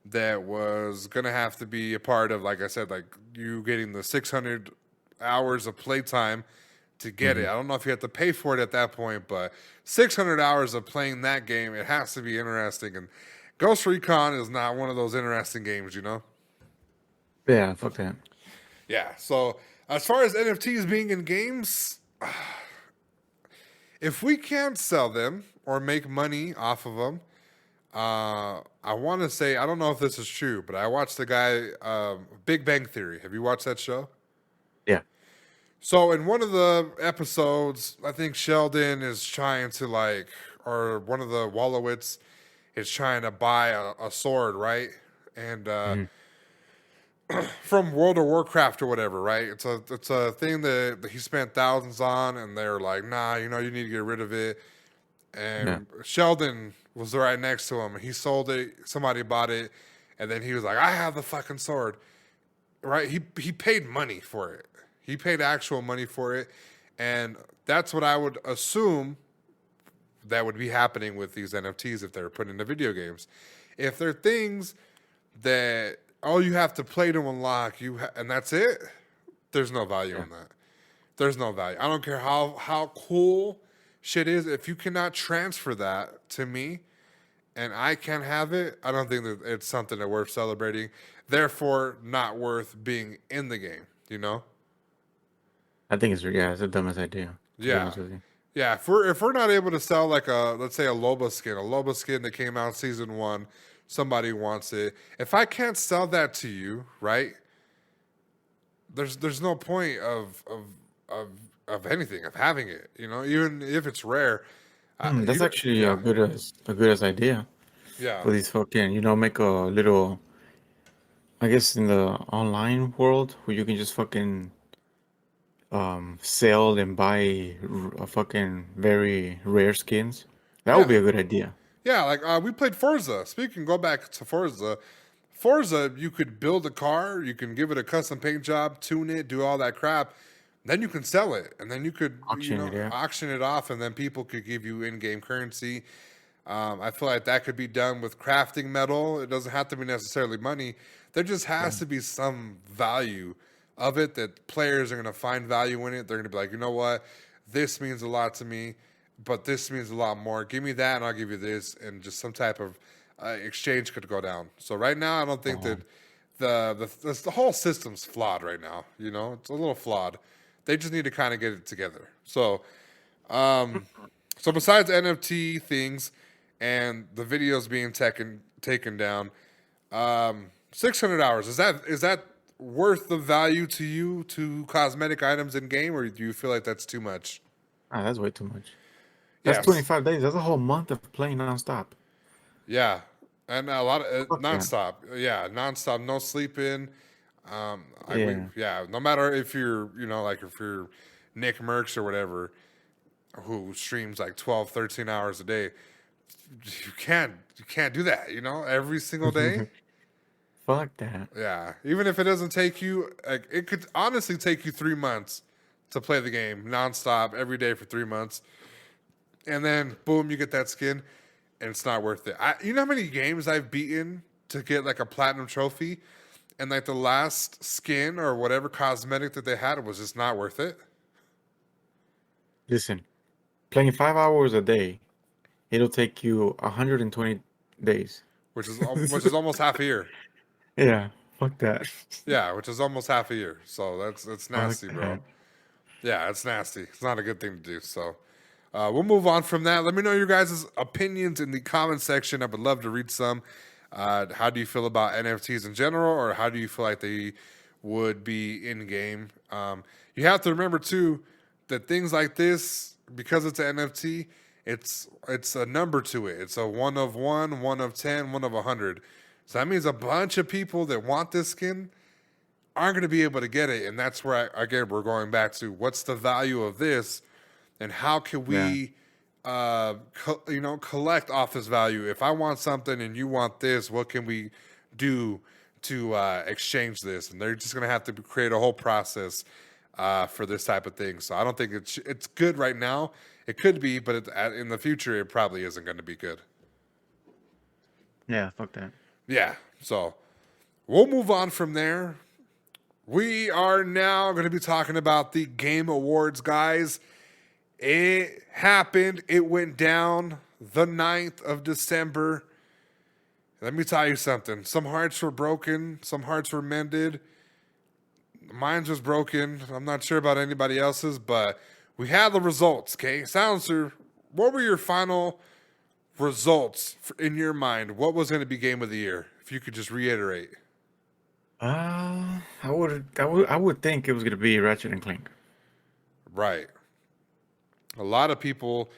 that was gonna have to be a part of, like I said, like you getting the 600 hours of playtime to get it. I don't know if you have to pay for it at that point, but 600 hours of playing that game, it has to be interesting. And Ghost Recon is not one of those interesting games, you know?
Yeah, fuck that.
Yeah. So as far as NFTs being in games, if we can't sell them or make money off of them, I want to say, I don't know if this is true, but I watched the guy, Big Bang Theory. Have you watched that show?
Yeah.
So in one of the episodes, I think Sheldon is trying to like, or one of the Wallowitz is trying to buy a sword, right? And from World of Warcraft or whatever, right? It's a thing that he spent thousands on, and they're like, nah, you know, you need to get rid of it.
Yeah.
And Sheldon was right next to him. He sold it. Somebody bought it, and then he was like, I have the fucking sword, right? He paid money for it. He paid actual money for it, and that's what I would assume that would be happening with these NFTs if they're put into video games. If they're things that all you have to play to unlock, and that's it, there's no value in that. There's no value. I don't care how cool shit is. If you cannot transfer that to me and I can't have it, I don't think that it's something that worth celebrating. Therefore, not worth being in the game, you know?
I think it's the dumbest idea. To be
Yeah.
honest with you.
Yeah, if we're not able to sell like let's say a Loba skin that came out season 1, somebody wants it. If I can't sell that to you, right? There's no point of anything, of having it, you know, even if it's rare.
That's actually
yeah,
a good as idea
yeah,
for these fucking, make a little, I guess in the online world where you can just fucking sell and buy a fucking very rare skins. That would
yeah,
be a good idea.
yeah. Like we played Forza. Speaking, go back to Forza. Forza, you could build a car, you can give it a custom paint job, tune it, do all that crap. Then you can sell it, and then you could
Auction it, yeah.
auction it off, and then people could give you in-game currency. I feel like that could be done with crafting metal. It doesn't have to be necessarily money. There just has to be some value of it that players are going to find value in it. They're going to be like, you know what, this means a lot to me, but this means a lot more. Give me that, and I'll give you this, and just some type of exchange could go down. So right now, I don't think that the whole system's flawed right now. You know, it's a little flawed. They just need to kind of get it together. So, so besides NFT things and the videos being taken down, 600 hours, is that worth the value to you to cosmetic items in game, or do you feel like that's too much?
Ah, that's way too much. That's
Yes.
25 days. That's a whole month of playing nonstop.
Yeah, and a lot of
Fuck that.
nonstop. Yeah, nonstop, no sleeping.
Yeah.
Yeah. No matter if you're, like if you're Nick Merckx or whatever, who streams like 12, 13 hours a day, you can't do that. Every single day.
Fuck that.
Yeah, even if it doesn't take you, like, it could honestly take you 3 months to play the game nonstop every day for 3 months, and then boom, you get that skin, and it's not worth it. You know how many games I've beaten to get like a platinum trophy, and like the last skin or whatever cosmetic that they had was just not worth it.
Listen, playing 5 hours a day, it'll take you 120 days.
Which is almost half a year.
Yeah, fuck that.
Yeah, which is almost half a year. So that's nasty,
Fuck
bro.
that.
Yeah, it's nasty. It's not a good thing to do. So we'll move on from that. Let me know your guys' opinions in the comment section. I would love to read some. How do you feel about NFTs in general, or how do you feel like they would be in game? You have to remember too that things like this, because it's an NFT, it's a number to it. It's a 1 of 1, 1 of 10, 1 of 100. So that means a bunch of people that want this skin aren't going to be able to get it, and that's where again we're going back to what's the value of this, and how can we collect off this value. If I want something and you want this, what can we do to exchange this? And they're just going to have to create a whole process for this type of thing. So I don't think it's good right now. It could be, but in the future, it probably isn't going to be good.
Yeah, fuck that.
Yeah, so we'll move on from there. We are now going to be talking about the Game Awards, guys. It happened. It went down the 9th of December. Let me tell you something. Some hearts were broken. Some hearts were mended. Mine was broken. I'm not sure about anybody else's, but we had the results, okay? Silencer, what were your final results in your mind? What was going to be Game of the Year? If you could just reiterate.
I would think it was gonna be Ratchet and Clank.
Right. A lot of people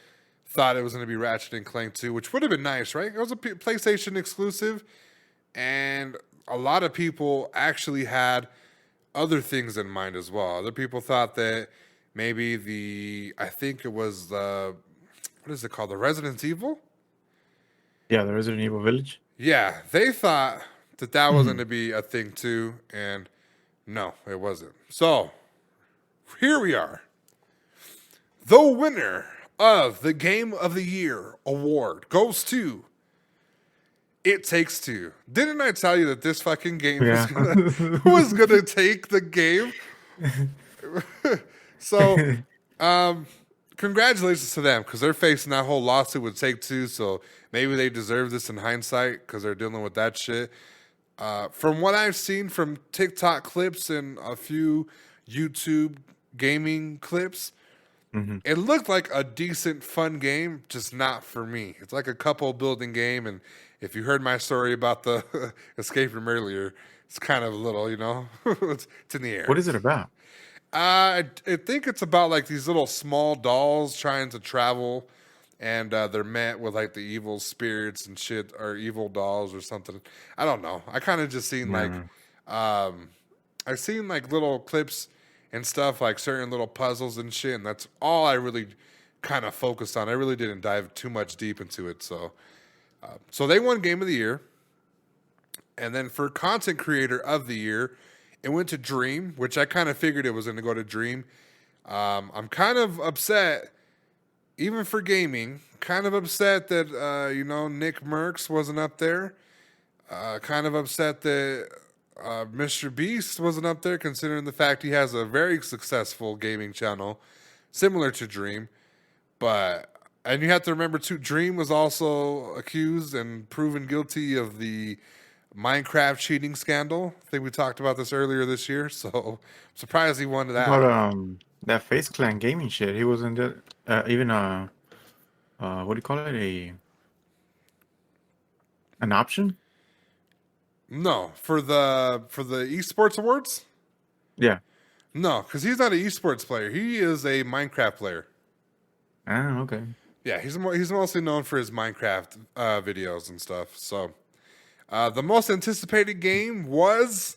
thought it was going to be Ratchet and Clank 2, which would have been nice, right? It was a PlayStation exclusive, and a lot of people actually had other things in mind as well. Other people thought that maybe I think it was what is it called? The Resident Evil?
Yeah, the Resident Evil Village.
Yeah, they thought that was going to be a thing too, and no, it wasn't. So, here we are. The winner of the Game of the Year award goes to It Takes Two. Didn't I tell you that this fucking game was gonna take the game? So, congratulations to them, because they're facing that whole lawsuit with Take-Two, so maybe they deserve this in hindsight because they're dealing with that shit. From what I've seen from TikTok clips and a few YouTube gaming clips, it looked like a decent, fun game, just not for me. It's like a couple building game, and if you heard my story about the escape room earlier, it's kind of a little, it's in the air.
What is it about?
I think it's about like these little small dolls trying to travel, and they're met with like the evil spirits and shit, or evil dolls or something. I don't know. I kind of just seen I've seen like little clips and stuff, like certain little puzzles and shit, and that's all I really kind of focused on. I really didn't dive too much deep into it. So they won Game of the Year. And then for Content Creator of the Year, it went to Dream, which I kind of figured it was going to go to Dream. I'm kind of upset, even for gaming, kind of upset that, Nick Merckx wasn't up there. Kind of upset that Mr. Beast wasn't up there, considering the fact he has a very successful gaming channel, similar to Dream. And you have to remember, too, Dream was also accused and proven guilty of the Minecraft cheating scandal. I think we talked about this earlier this year, so I'm surprised he won that.
But that Face Clan gaming shit, he wasn't even what do you call it? An option?
No, for the esports awards?
Yeah.
No, because he's not an esports player. He is a Minecraft player.
Ah, okay.
Yeah, he's mostly known for his Minecraft videos and stuff. So, the most anticipated game was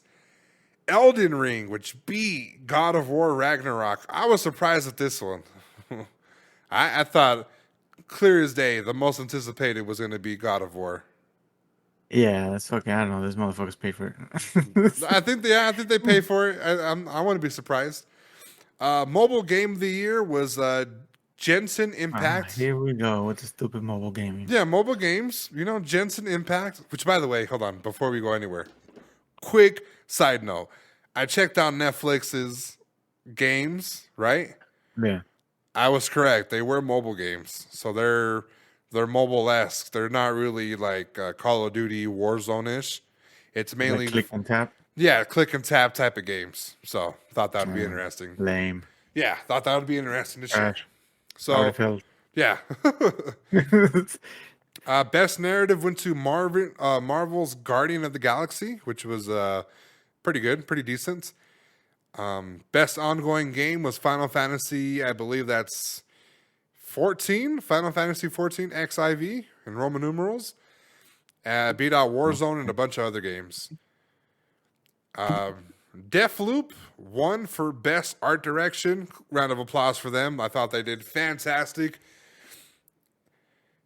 Elden Ring, which beat God of War Ragnarok. I was surprised at this one. I thought, clear as day, the most anticipated was going to be God of War.
Yeah, that's fucking. I don't know. Those motherfuckers pay for it.
I think they pay for it. I want to be surprised. Mobile Game of the Year was Genshin Impact.
Here we go with the stupid mobile gaming.
Yeah, mobile games. Genshin Impact. Which, by the way, hold on before we go anywhere. Quick side note: I checked out Netflix's games. Right?
Yeah.
I was correct. They were mobile games, so they're mobile-esque. They're not really like Call of Duty Warzone-ish. It's mainly
Like click and tap.
Yeah, click and tap type of games. So thought that would be interesting.
Lame.
Yeah, thought that would be interesting to share.
Trash.
So yeah. Best narrative went to Marvel's Guardian of the Galaxy, which was pretty good, pretty decent. Best ongoing game was Final Fantasy, I believe that's 14, Final Fantasy 14 XIV in Roman numerals. Beat out Warzone and a bunch of other games. Deathloop won for best art direction. Round of applause for them. I thought they did fantastic.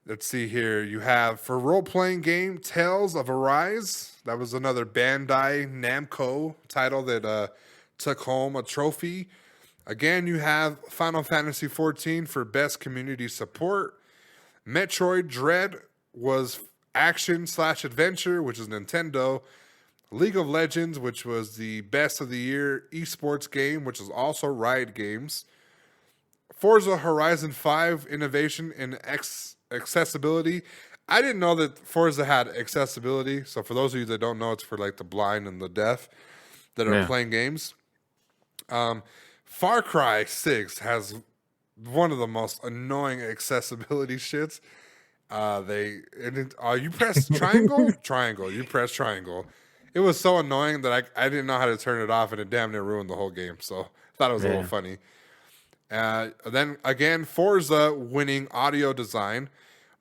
Let's see here. You have for role-playing game Tales of Arise. That was another Bandai Namco title that took home a trophy. Again, you have Final Fantasy XIV for best community support. Metroid Dread was action/adventure, which is Nintendo. League of Legends, which was the best of the year esports game, which is also Riot Games. Forza Horizon 5 innovation in accessibility. I didn't know that Forza had accessibility. So for those of you that don't know, it's for like the blind and the deaf that are playing games. Far Cry 6 has one of the most annoying accessibility shits. You press triangle. You press triangle. It was so annoying that I didn't know how to turn it off, and it damn near ruined the whole game. So I thought it was a little funny. Then again, Forza winning audio design.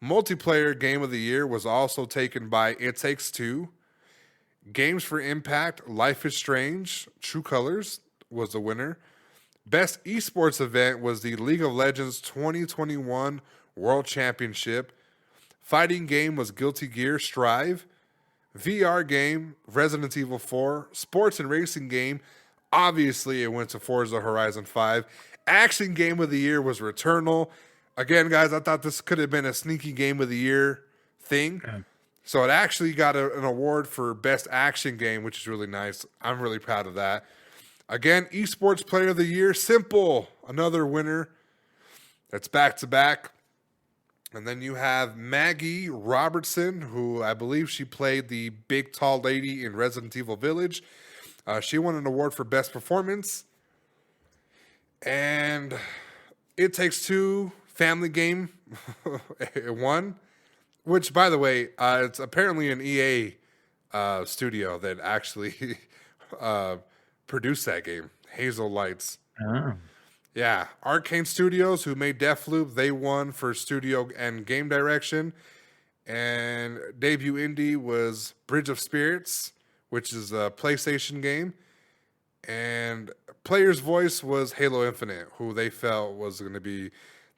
Multiplayer game of the year was also taken by It Takes Two. Games for Impact, Life is Strange, True Colors was the winner. Best esports event was the League of Legends 2021 World Championship. Fighting game was Guilty Gear Strive. VR game, Resident Evil 4. Sports and racing game, obviously it went to Forza Horizon 5. Action game of the year was Returnal. Again, guys, I thought this could have been a sneaky game of the year thing. So it actually got an award for best action game, which is really nice. I'm really proud of that. Again, esports player of the year, Simple, another winner. That's back to back. And then you have Maggie Robertson, who I believe she played the big tall lady in Resident Evil Village. She won an award for best performance. And It Takes Two family game it won. Which, by the way, it's apparently an EA studio that actually produced that game. Hazel Lights.
Oh.
Yeah, Arcane Studios, who made Deathloop, they won for studio and game direction. And debut indie was Bridge of Spirits, which is a PlayStation game. And player's voice was Halo Infinite, who they felt was going to be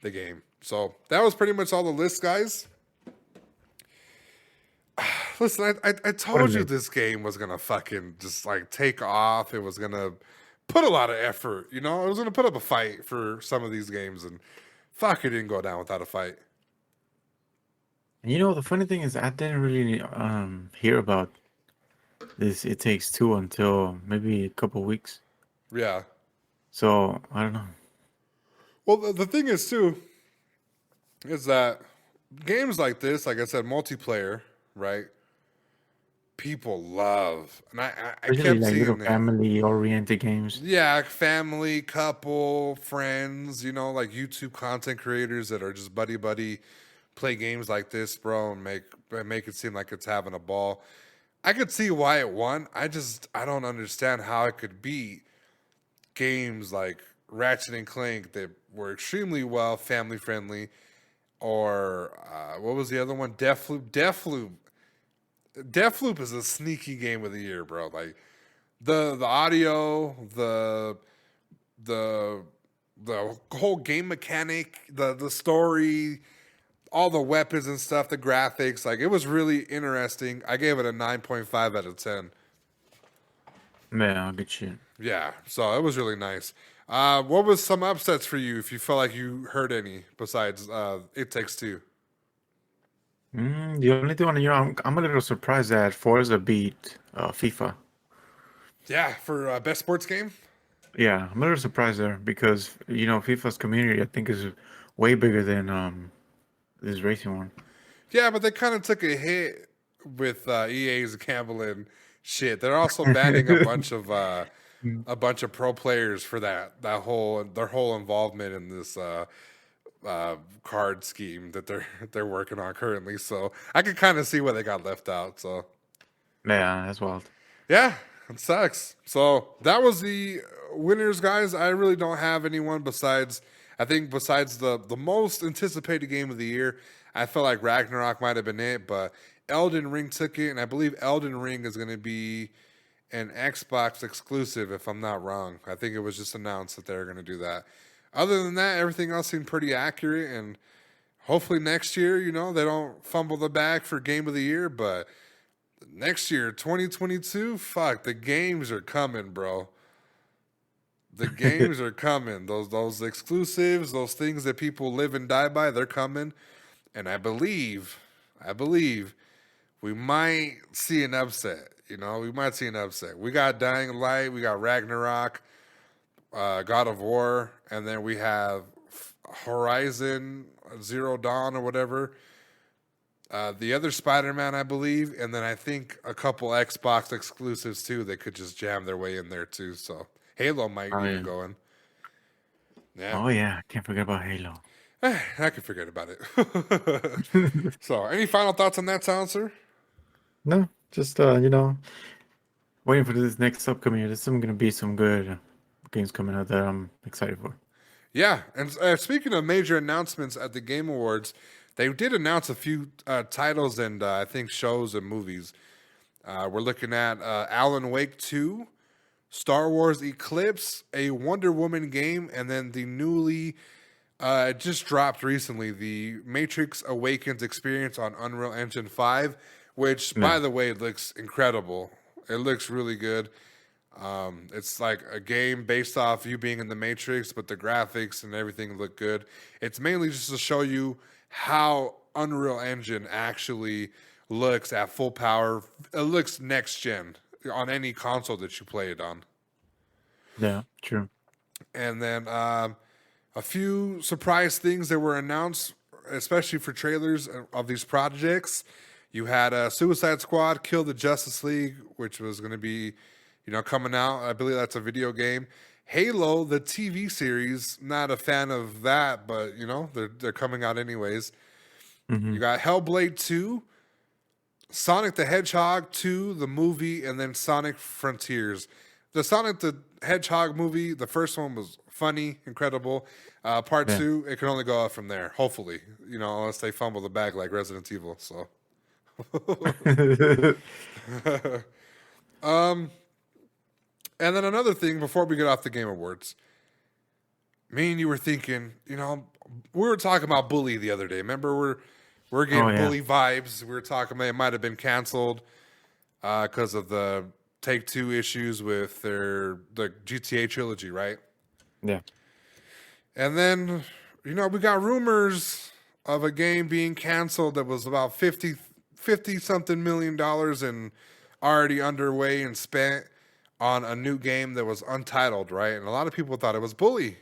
the game. So that was pretty much all the list, guys. Listen, I told you this game was going to fucking just like take off. It was going to put a lot of effort, you know? I was going to put up a fight for some of these games, and fuck, it didn't go down without a fight.
And you know, the funny thing is, I didn't really hear about this It Takes Two until maybe a couple weeks.
Yeah.
So, I don't know.
Well, the thing is, too, is that games like this, like I said, multiplayer, right? People love, and I
Especially
kept
like
seeing
little
it.
family-oriented games.
Yeah, family, couple, friends, you know, like YouTube content creators that are just buddy play games like this, bro, and make it seem like it's having a ball. I could see why it won. I don't understand how it could beat games like Ratchet and Clank that were extremely well family friendly, or what was the other one? Deathloop is a sneaky game of the year, bro. Like the audio, the whole game mechanic, the story, all the weapons and stuff, the graphics, like it was really interesting. I gave it a 9.5 out of 10.
Yeah, good shit.
Yeah, so it was really nice. What was some upsets for you, if you felt like you heard any besides It Takes Two?
The only thing, I'm a little surprised that Forza beat FIFA.
Yeah, for best sports game?
Yeah, I'm a little surprised there because, you know, FIFA's community, I think, is way bigger than this racing one.
Yeah, but they kind of took a hit with EA's gambling shit. They're also banning a bunch of pro players for their whole involvement in this card scheme that they're working on currently. So I could kind of see why they got left out. So
Yeah, that's wild.
yeah, it sucks. So that was the winners, guys. I really don't have anyone besides the most anticipated game of the year. I felt like Ragnarok might have been it, but Elden Ring took it, and I believe Elden Ring is going to be an Xbox exclusive, if I'm not wrong. I think it was just announced that they're going to do that. Other than that, everything else seemed pretty accurate, and hopefully next year, you know, they don't fumble the bag for game of the year, but next year, 2022, fuck, the games are coming, bro. The games are coming. Those exclusives, those things that people live and die by, they're coming. And I believe we might see an upset. You know, we might see an upset. We got Dying Light, we got Ragnarok, God of War, and then we have Horizon Zero Dawn or whatever. The other Spider-Man, I believe, and then I think a couple Xbox exclusives too. They could just jam their way in there too. So Halo might even go in. Yeah.
Oh yeah, can't forget about Halo.
I can forget about it. So, any final thoughts on that, Silencer?
No, just waiting for this next upcoming year. There's gonna be some good games coming out that I'm excited for.
Yeah, and speaking of major announcements at the Game Awards, they did announce a few titles and I think shows and movies. We're looking at Alan Wake 2, Star Wars Eclipse, a Wonder Woman game, and then the newly just dropped recently, the Matrix Awakens experience on Unreal Engine 5, which, by the way, looks incredible. It looks really good. It's like a game based off you being in the Matrix, but the graphics and everything look good. It's mainly just to show you how Unreal Engine actually looks at full power. It looks next gen on any console that you play it on.
Yeah, true.
And then a few surprise things that were announced, especially for trailers of these projects. You had Suicide Squad Kill the Justice League, which was going to be, you know, coming out. I believe that's a video game. Halo, the TV series, not a fan of that, but, you know, they're coming out anyways. Mm-hmm. You got Hellblade 2, Sonic the Hedgehog 2, the movie, and then Sonic Frontiers. The Sonic the Hedgehog movie, the first one was funny, incredible. Part 2, it can only go up from there, hopefully, you know, unless they fumble the bag like Resident Evil, so... And then another thing before we get off the Game Awards, me and you were thinking, you know, we were talking about Bully the other day. Remember, we're getting Bully vibes. We were talking about it might have been canceled because of the Take-Two issues with the GTA trilogy, right?
Yeah. And
then, you know, we got rumors of a game being canceled that was about 50 something million and already underway and spent on a new game that was untitled, right? And a lot of people thought it was Bully.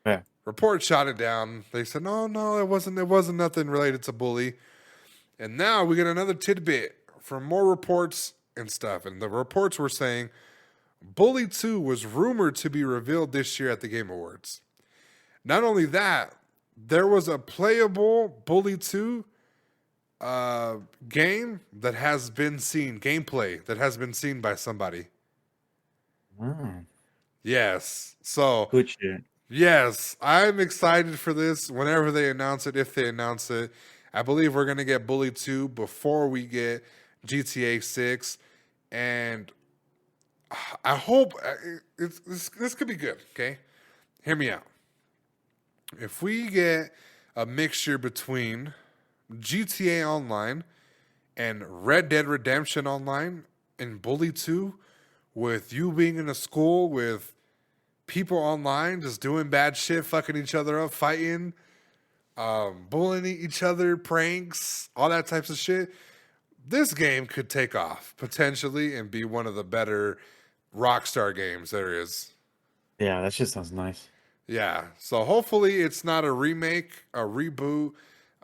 Yeah.
Reports shot it down. They said, no, it wasn't nothing related to Bully. And now we get another tidbit from more reports and stuff. And the reports were saying Bully 2 was rumored to be revealed this year at the Game Awards. Not only that, there was a playable Bully 2 game that has been seen, gameplay that has been seen by somebody. Yes. So
good shit.
Yes, I'm excited for this whenever they announce it, if they announce it. I believe we're going to get Bully 2 before we get GTA 6. And I hope this could be good, okay? Hear me out. If we get a mixture between GTA Online and Red Dead Redemption Online and Bully 2, with you being in a school with people online just doing bad shit, fucking each other up, fighting, bullying each other, pranks, all that types of shit, this game could take off potentially and be one of the better Rockstar games there is.
Yeah, that shit sounds nice.
Yeah, so hopefully it's not a remake, a reboot.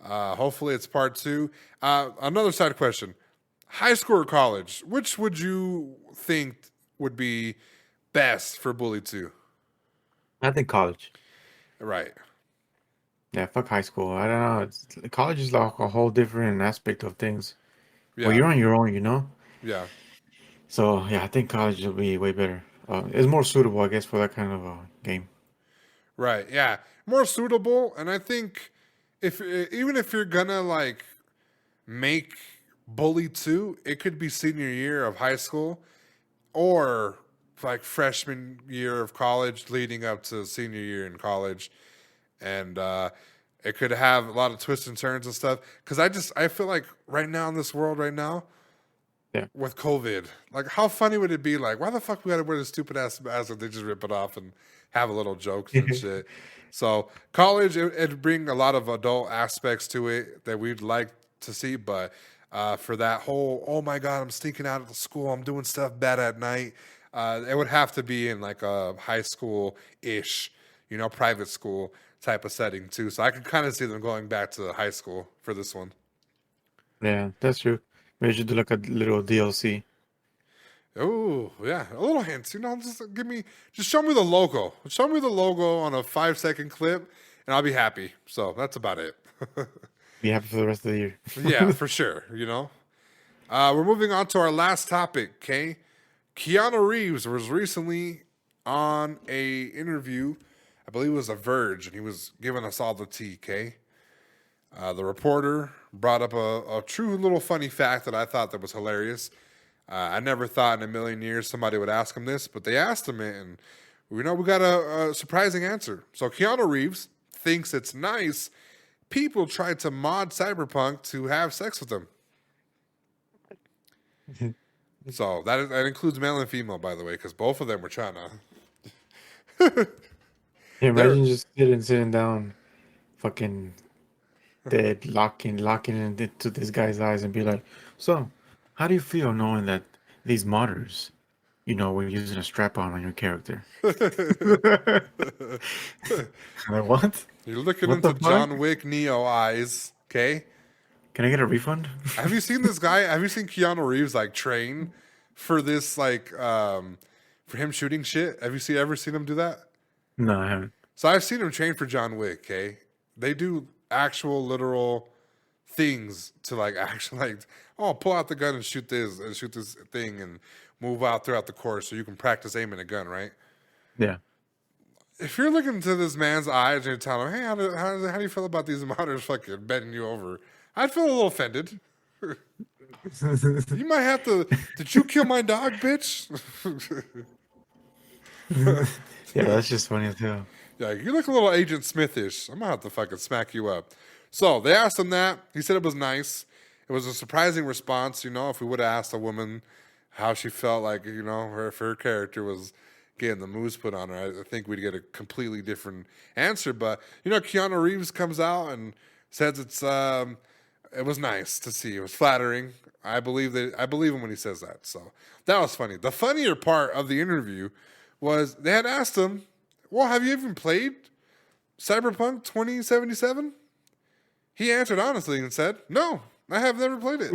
Hopefully it's part 2. Another side question. High school or college? Which would you think would be best for Bully 2?
I think college.
Right.
Yeah, fuck high school. I don't know. College is like a whole different aspect of things.
Yeah.
Well, you're on your own, you know?
Yeah.
So, yeah, I think college will be way better. It's more suitable, I guess, for that kind of game.
Right, yeah. More suitable, and I think even if you're gonna like make Bully 2, it could be senior year of high school or like freshman year of college leading up to senior year in college. And It could have a lot of twists and turns and stuff. Because I feel like right now in this world right now,
Yeah.
with COVID, like how funny would it be? Like, why the fuck we gotta wear this stupid ass mask if they just rip it off and have a little jokes and shit? So college, it'd bring a lot of adult aspects to it that we'd like to see, but for that whole, oh my god, I'm sneaking out of the school, I'm doing stuff bad at night, it would have to be in like a high school ish, private school type of setting too. So I could kind of see them going back to high school for this one.
Yeah, that's true. Maybe you should do like a little DLC.
Oh yeah, a little hint. Just show me the logo. Show me the logo on a 5-second clip, and I'll be happy. So that's about it.
Be happy for the rest of the year.
Yeah, for sure. We're moving on to our last topic. Okay, Keanu Reeves was recently on a interview. I believe it was a Verge, and he was giving us all the tea. Okay, the reporter brought up a true little funny fact that I thought that was hilarious. I never thought in a million years somebody would ask him this, but they asked him it, and we got a surprising answer. So Keanu Reeves thinks it's nice people tried to mod Cyberpunk to have sex with him. So that includes male and female, by the way, because both of them were trying to.
Yeah, imagine just sitting down, fucking dead, locking into this guy's eyes and be like, so, how do you feel knowing that these modders, were using a strap-on your character? Like, what?
You're looking
What the
into
fuck?
John Wick Neo eyes, okay?
Can I get a refund?
Have you seen this guy? Have you seen Keanu Reeves like train for this for him shooting shit? Have you ever seen him do that?
No, I haven't.
So I've seen him train for John Wick, okay? They do actual literal things to pull out the gun and shoot this thing and move out throughout the course so you can practice aiming a gun, right?
Yeah.
If you're looking into this man's eyes and you're telling him, hey, how do you feel about these modders fucking bending you over? I'd feel a little offended. You might have to. Did you kill my dog, bitch?
Yeah, that's just funny as hell.
Yeah, you look a little Agent Smithish. I'm gonna have to fucking smack you up. So they asked him that. He said it was nice. It was a surprising response. If we would have asked a woman how she felt like, if her character was getting the moves put on her, I think we'd get a completely different answer. But Keanu Reeves comes out and says it was nice to see. It was flattering. I believe him when he says that. So that was funny. The funnier part of the interview was they had asked him, well, have you even played Cyberpunk 2077? He answered honestly and said, no, I have never played it.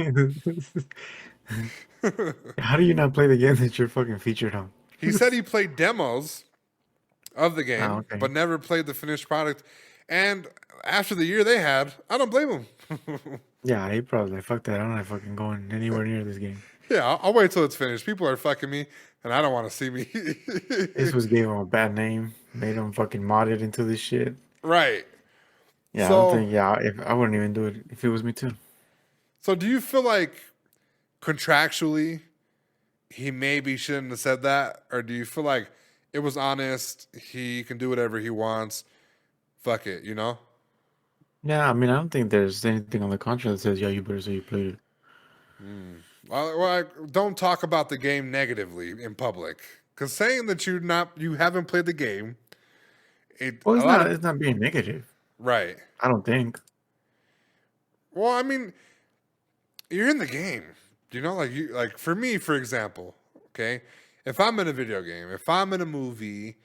How do you not play the game that you're fucking featured on?
He said he played demos of the game,
okay.
but never played the finished product. And after the year they had, I don't blame him.
Yeah, he probably like, fuck that. I'm not fucking going anywhere near this game.
Yeah, I'll wait till it's finished. People are fucking me, and I don't want to see me.
This was gave him a bad name, made him fucking modded into this shit.
Right.
Yeah, I
So-
don't think. Yeah, if I wouldn't even do it if it was me too.
So do you feel like contractually he maybe shouldn't have said that? Or do you feel like it was honest, he can do whatever he wants, fuck it,
Yeah, I mean, I don't think there's anything on the contract that says, "Yeah, you better say you played it."
Well, don't talk about the game negatively in public. Because saying that you haven't played the game,
Well, it's
a lot
not.
of-
It's not being negative.
right.
I don't think.
Well, I mean, you're in the game. Like for me, for example, okay, if I'm in a video game, if I'm in a movie,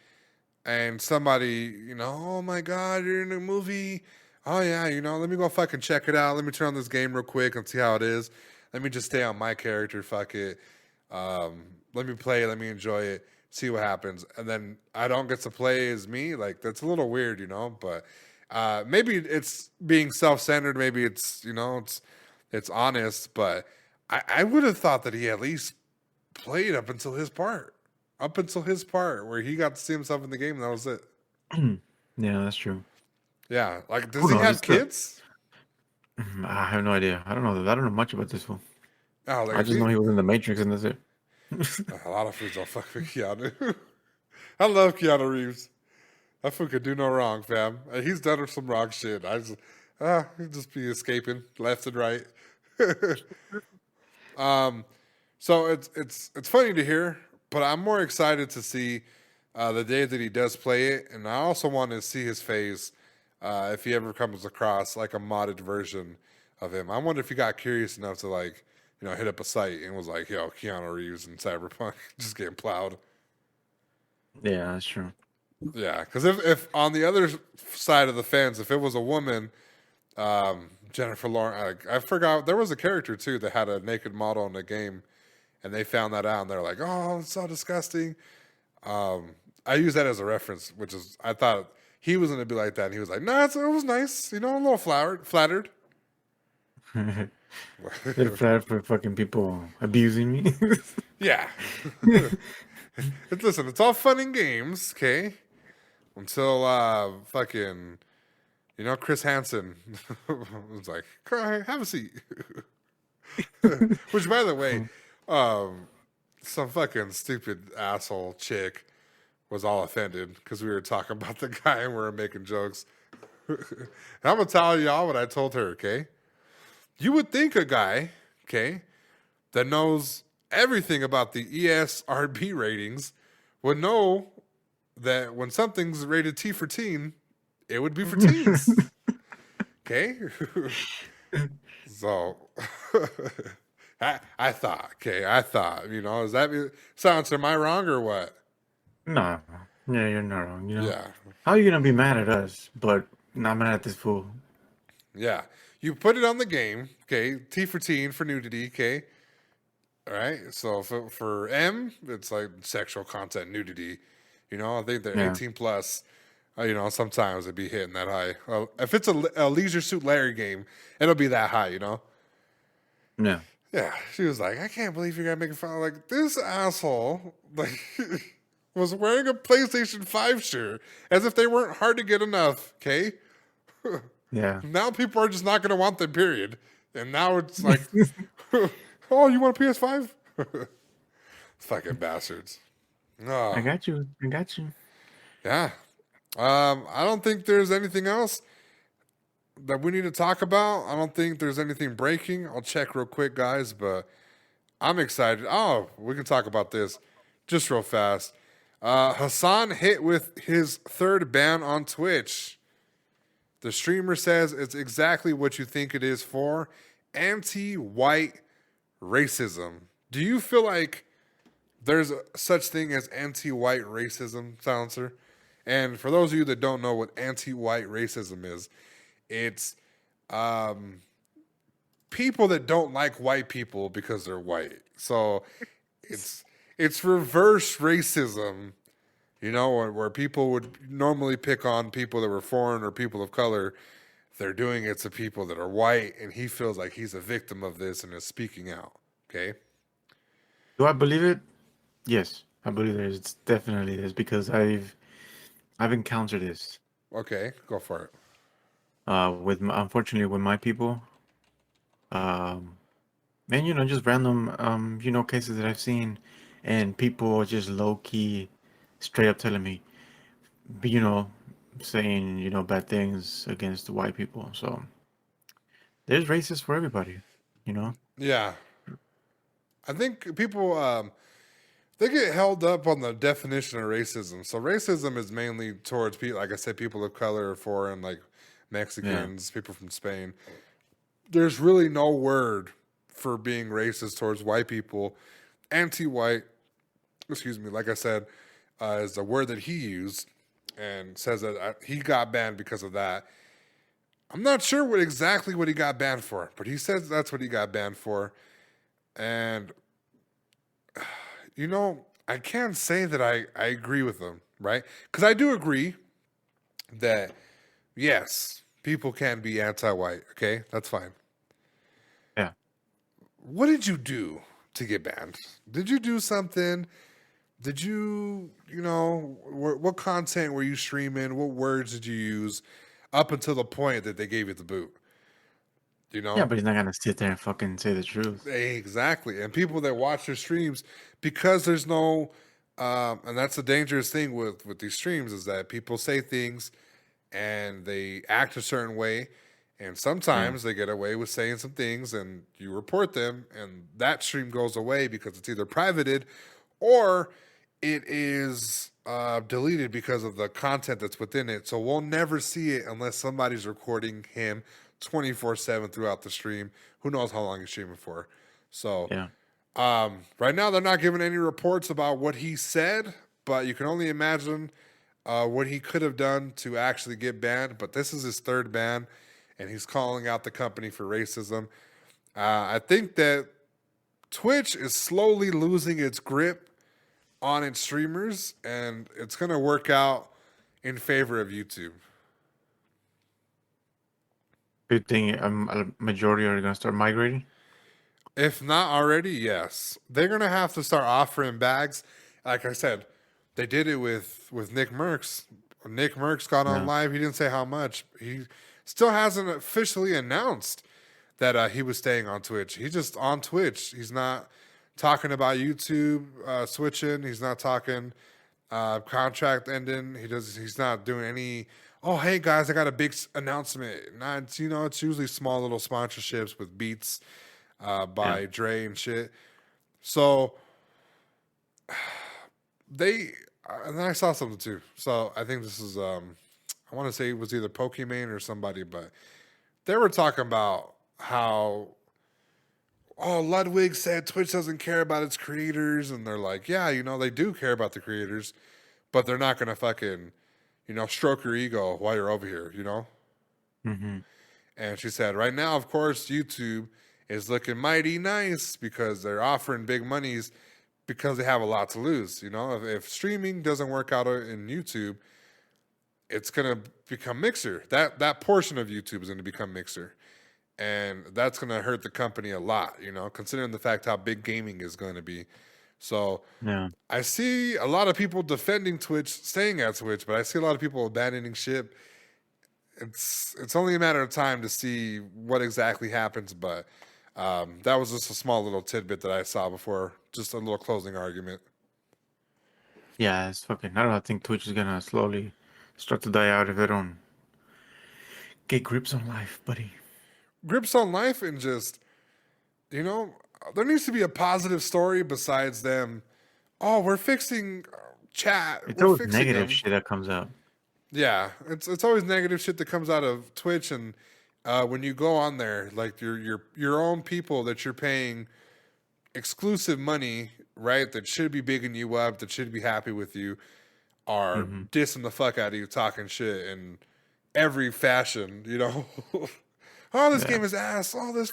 and somebody, oh my god, you're in a movie. Oh yeah, let me go fucking check it out. Let me turn on this game real quick and see how it is. Let me just stay on my character. Fuck it. Let me play. Let me enjoy it. See what happens. And then I don't get to play as me. Like that's a little weird, But maybe it's being self-centered. Maybe it's it's honest. But I would have thought that he at least played up until his part. Up until his part where he got to see himself in the game. And that was it.
Yeah, that's true.
Yeah. Like, does
Who
he
knows?
have
It's the-
kids?
I have no idea. I don't know. I don't know much about this one.
Oh, like,
I just know he was in the Matrix, and that's it.
a lot of foods don't fuck with Keanu. I love Keanu Reeves. That fool could do no wrong, fam. He's done some wrong shit. He'd just be escaping left and right. So it's funny to hear, but I'm more excited to see the day that he does play it, and I also want to see his face if he ever comes across like a modded version of him. I wonder if he got curious enough to like hit up a site and was like, "Yo, Keanu Reeves in Cyberpunk just getting plowed."
Yeah, that's true.
Yeah, because if on the other side of the fence, if it was a woman, Jennifer Lawrence, I forgot there was a character too that had a naked model in the game, and they found that out, and they're like, "Oh, it's so disgusting." I use that as a reference, which is I thought he was gonna be like that, and he was like, "No, it was nice, a little flattered."
They're flat for fucking people abusing me.
Yeah. Listen, it's all fun and games, okay? Until fucking, Chris Hansen was like, "Have a seat." Which, by the way, some fucking stupid asshole chick was all offended because we were talking about the guy and we were making jokes. And I'm gonna tell y'all what I told her, okay? You would think a guy, okay, that knows everything about the ESRB ratings would know that when something's rated T for teen, it would be for teens. Okay? So I thought, is that sounds, am I wrong or what?
No, yeah, you're not wrong.
Yeah.
How are you gonna be mad at us, but not mad at this fool?
Yeah. You put it on the game, okay? T for teen for nudity, okay? All right. So for M, it's like sexual content, nudity. I think they're 18 plus. Sometimes it'd be hitting that high. Well, if it's a Leisure Suit Larry game, it'll be that high.
Yeah.
Yeah. She was like, "I can't believe you're gonna make fun of like this asshole." Like, was wearing a PlayStation 5 shirt as if they weren't hard to get enough. Okay.
Yeah.
Now people are just not gonna want them. Period. And now it's like, "Oh, you want a PS5?" Fucking bastards. Oh.
I got you.
Yeah. I don't think there's anything else that we need to talk about. I don't think there's anything breaking. I'll check real quick, guys, but I'm excited. Oh, we can talk about this just real fast. Hassan hit with his third ban on Twitch. The streamer says it's exactly what you think it is for anti-white racism. Do you feel like there's such thing as anti-white racism, Silencer? And for those of you that don't know what anti-white racism is, it's people that don't like white people because they're white. So it's reverse racism, where people would normally pick on people that were foreign or people of color. They're doing it to people that are white, and he feels like he's a victim of this and is speaking out. Okay?
Do I believe it? Yes, I believe there's definitely is because I've encountered this.
Okay, go for it.
Unfortunately with my people, and just random cases that I've seen, and people just low key, straight up telling me, saying bad things against the white people. So there's racists for everybody,
Yeah. I think people they get held up on the definition of racism. So racism is mainly towards people, like I said, people of color or foreign, like Mexicans, people from Spain. There's really no word for being racist towards white people. Anti-white, like I said, is a word that he used and says that he got banned because of that. I'm not sure exactly what he got banned for, but he says that's what he got banned for. And, I can't say that I agree with him, right? Because I do agree that, yes, people can be anti-white, okay? That's fine.
Yeah.
What did you do to get banned? Did you do something? Did you, what content were you streaming? What words did you use up until the point that they gave you the boot?
Yeah, but he's not gonna sit there and fucking say the truth.
Exactly. And people that watch their streams, because there's no And that's the dangerous thing with these streams is that people say things and they act a certain way. And sometimes they get away with saying some things and you report them and that stream goes away because it's either privated or it is deleted because of the content that's within it. So we'll never see it unless somebody's recording him 24/7 throughout the stream. Who knows how long he's streaming for. So
Yeah.
right now they're not giving any reports about what he said, but you can only imagine what he could have done to actually get banned. But this is his third ban, and he's calling out the company for racism. I think that Twitch is slowly losing its grip on its streamers, and it's going to work out in favor of YouTube.
Good thing a majority are gonna start migrating.
If not already, yes. They're going to have to start offering bags. Like I said, they did it with Nick Merckx. Nick Merckx got on live. He didn't say how much. He still hasn't officially announced that he was staying on Twitch. He's just on Twitch. He's not talking about YouTube switching. He's not talking contract ending. He's not doing any. Oh, hey guys, I got a big announcement. Not, it's usually small little sponsorships with beats by Dre and shit. So and then I saw something too. So I think this is I want to say it was either Pokimane or somebody, but they were talking about how Ludwig said Twitch doesn't care about its creators, and they're like, yeah, they do care about the creators, but they're not gonna fucking stroke your ego while you're over here,
Mm-hmm.
And she said, right now, of course, YouTube is looking mighty nice because they're offering big monies because they have a lot to lose. If streaming doesn't work out in YouTube, it's going to become Mixer. That portion of YouTube is going to become Mixer. And that's going to hurt the company a lot, considering the fact how big gaming is going to be. So I see a lot of people defending Twitch, staying at Twitch, but I see a lot of people abandoning ship. It's only a matter of time to see what exactly happens, but that was just a small little tidbit that I saw before, just a little closing argument.
Yeah, it's fucking. I don't think Twitch is gonna slowly start to die out if they don't get grips on life, buddy.
Grips on life, and just there needs to be a positive story besides them. Oh, we're fixing chat.
It's
we're
always
fixing
negative
them.
shit that comes out.
Yeah, it's always negative shit that comes out of Twitch, and when you go on there, like your own people that you're paying exclusive money, right? That should be bigging you up, that should be happy with you, are dissing the fuck out of you, talking shit in every fashion. Oh, this game is ass. Oh, this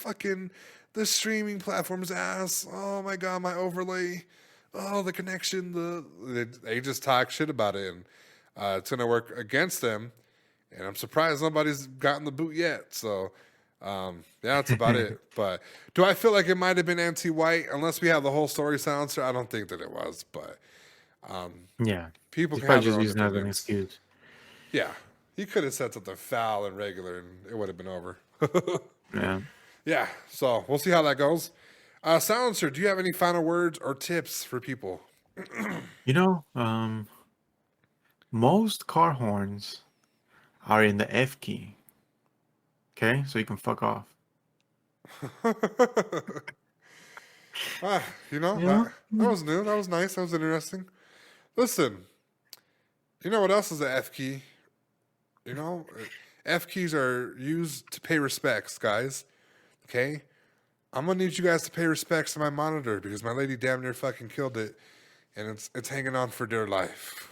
streaming platform is ass. Oh my god, my overlay. Oh, the connection. They just talk shit about it, and it's gonna work against them. And I'm surprised nobody's gotten the boot yet. So, that's about it. But do I feel like it might have been anti-white? Unless we have the whole story silencer, I don't think that it was. But people
He's
can have
probably
their
just
own
using that as an
opinions.
excuse.
Yeah, he could have said something foul and regular, and it would have been over.
Yeah.
Yeah, so we'll see how that goes. Silencer, do you have any final words or tips for people?
Most car horns are in the F key. Okay, so you can fuck off.
That was new. That was nice. That was interesting. Listen, you know what else is the F key? F keys are used to pay respects, guys. Okay? I'm going to need you guys to pay respects to my monitor because my lady damn near fucking killed it, and it's hanging on for dear life.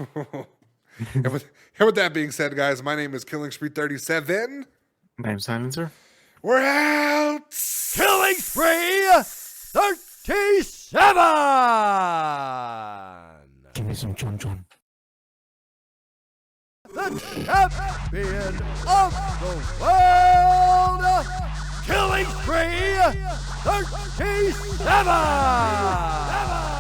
and with that being said, guys, my name is Killing Spree 37.
Name Silencer.
We're out!
Killing Spree 37!
Give me some chon chon.
The champion of the world, Killing Spree 37!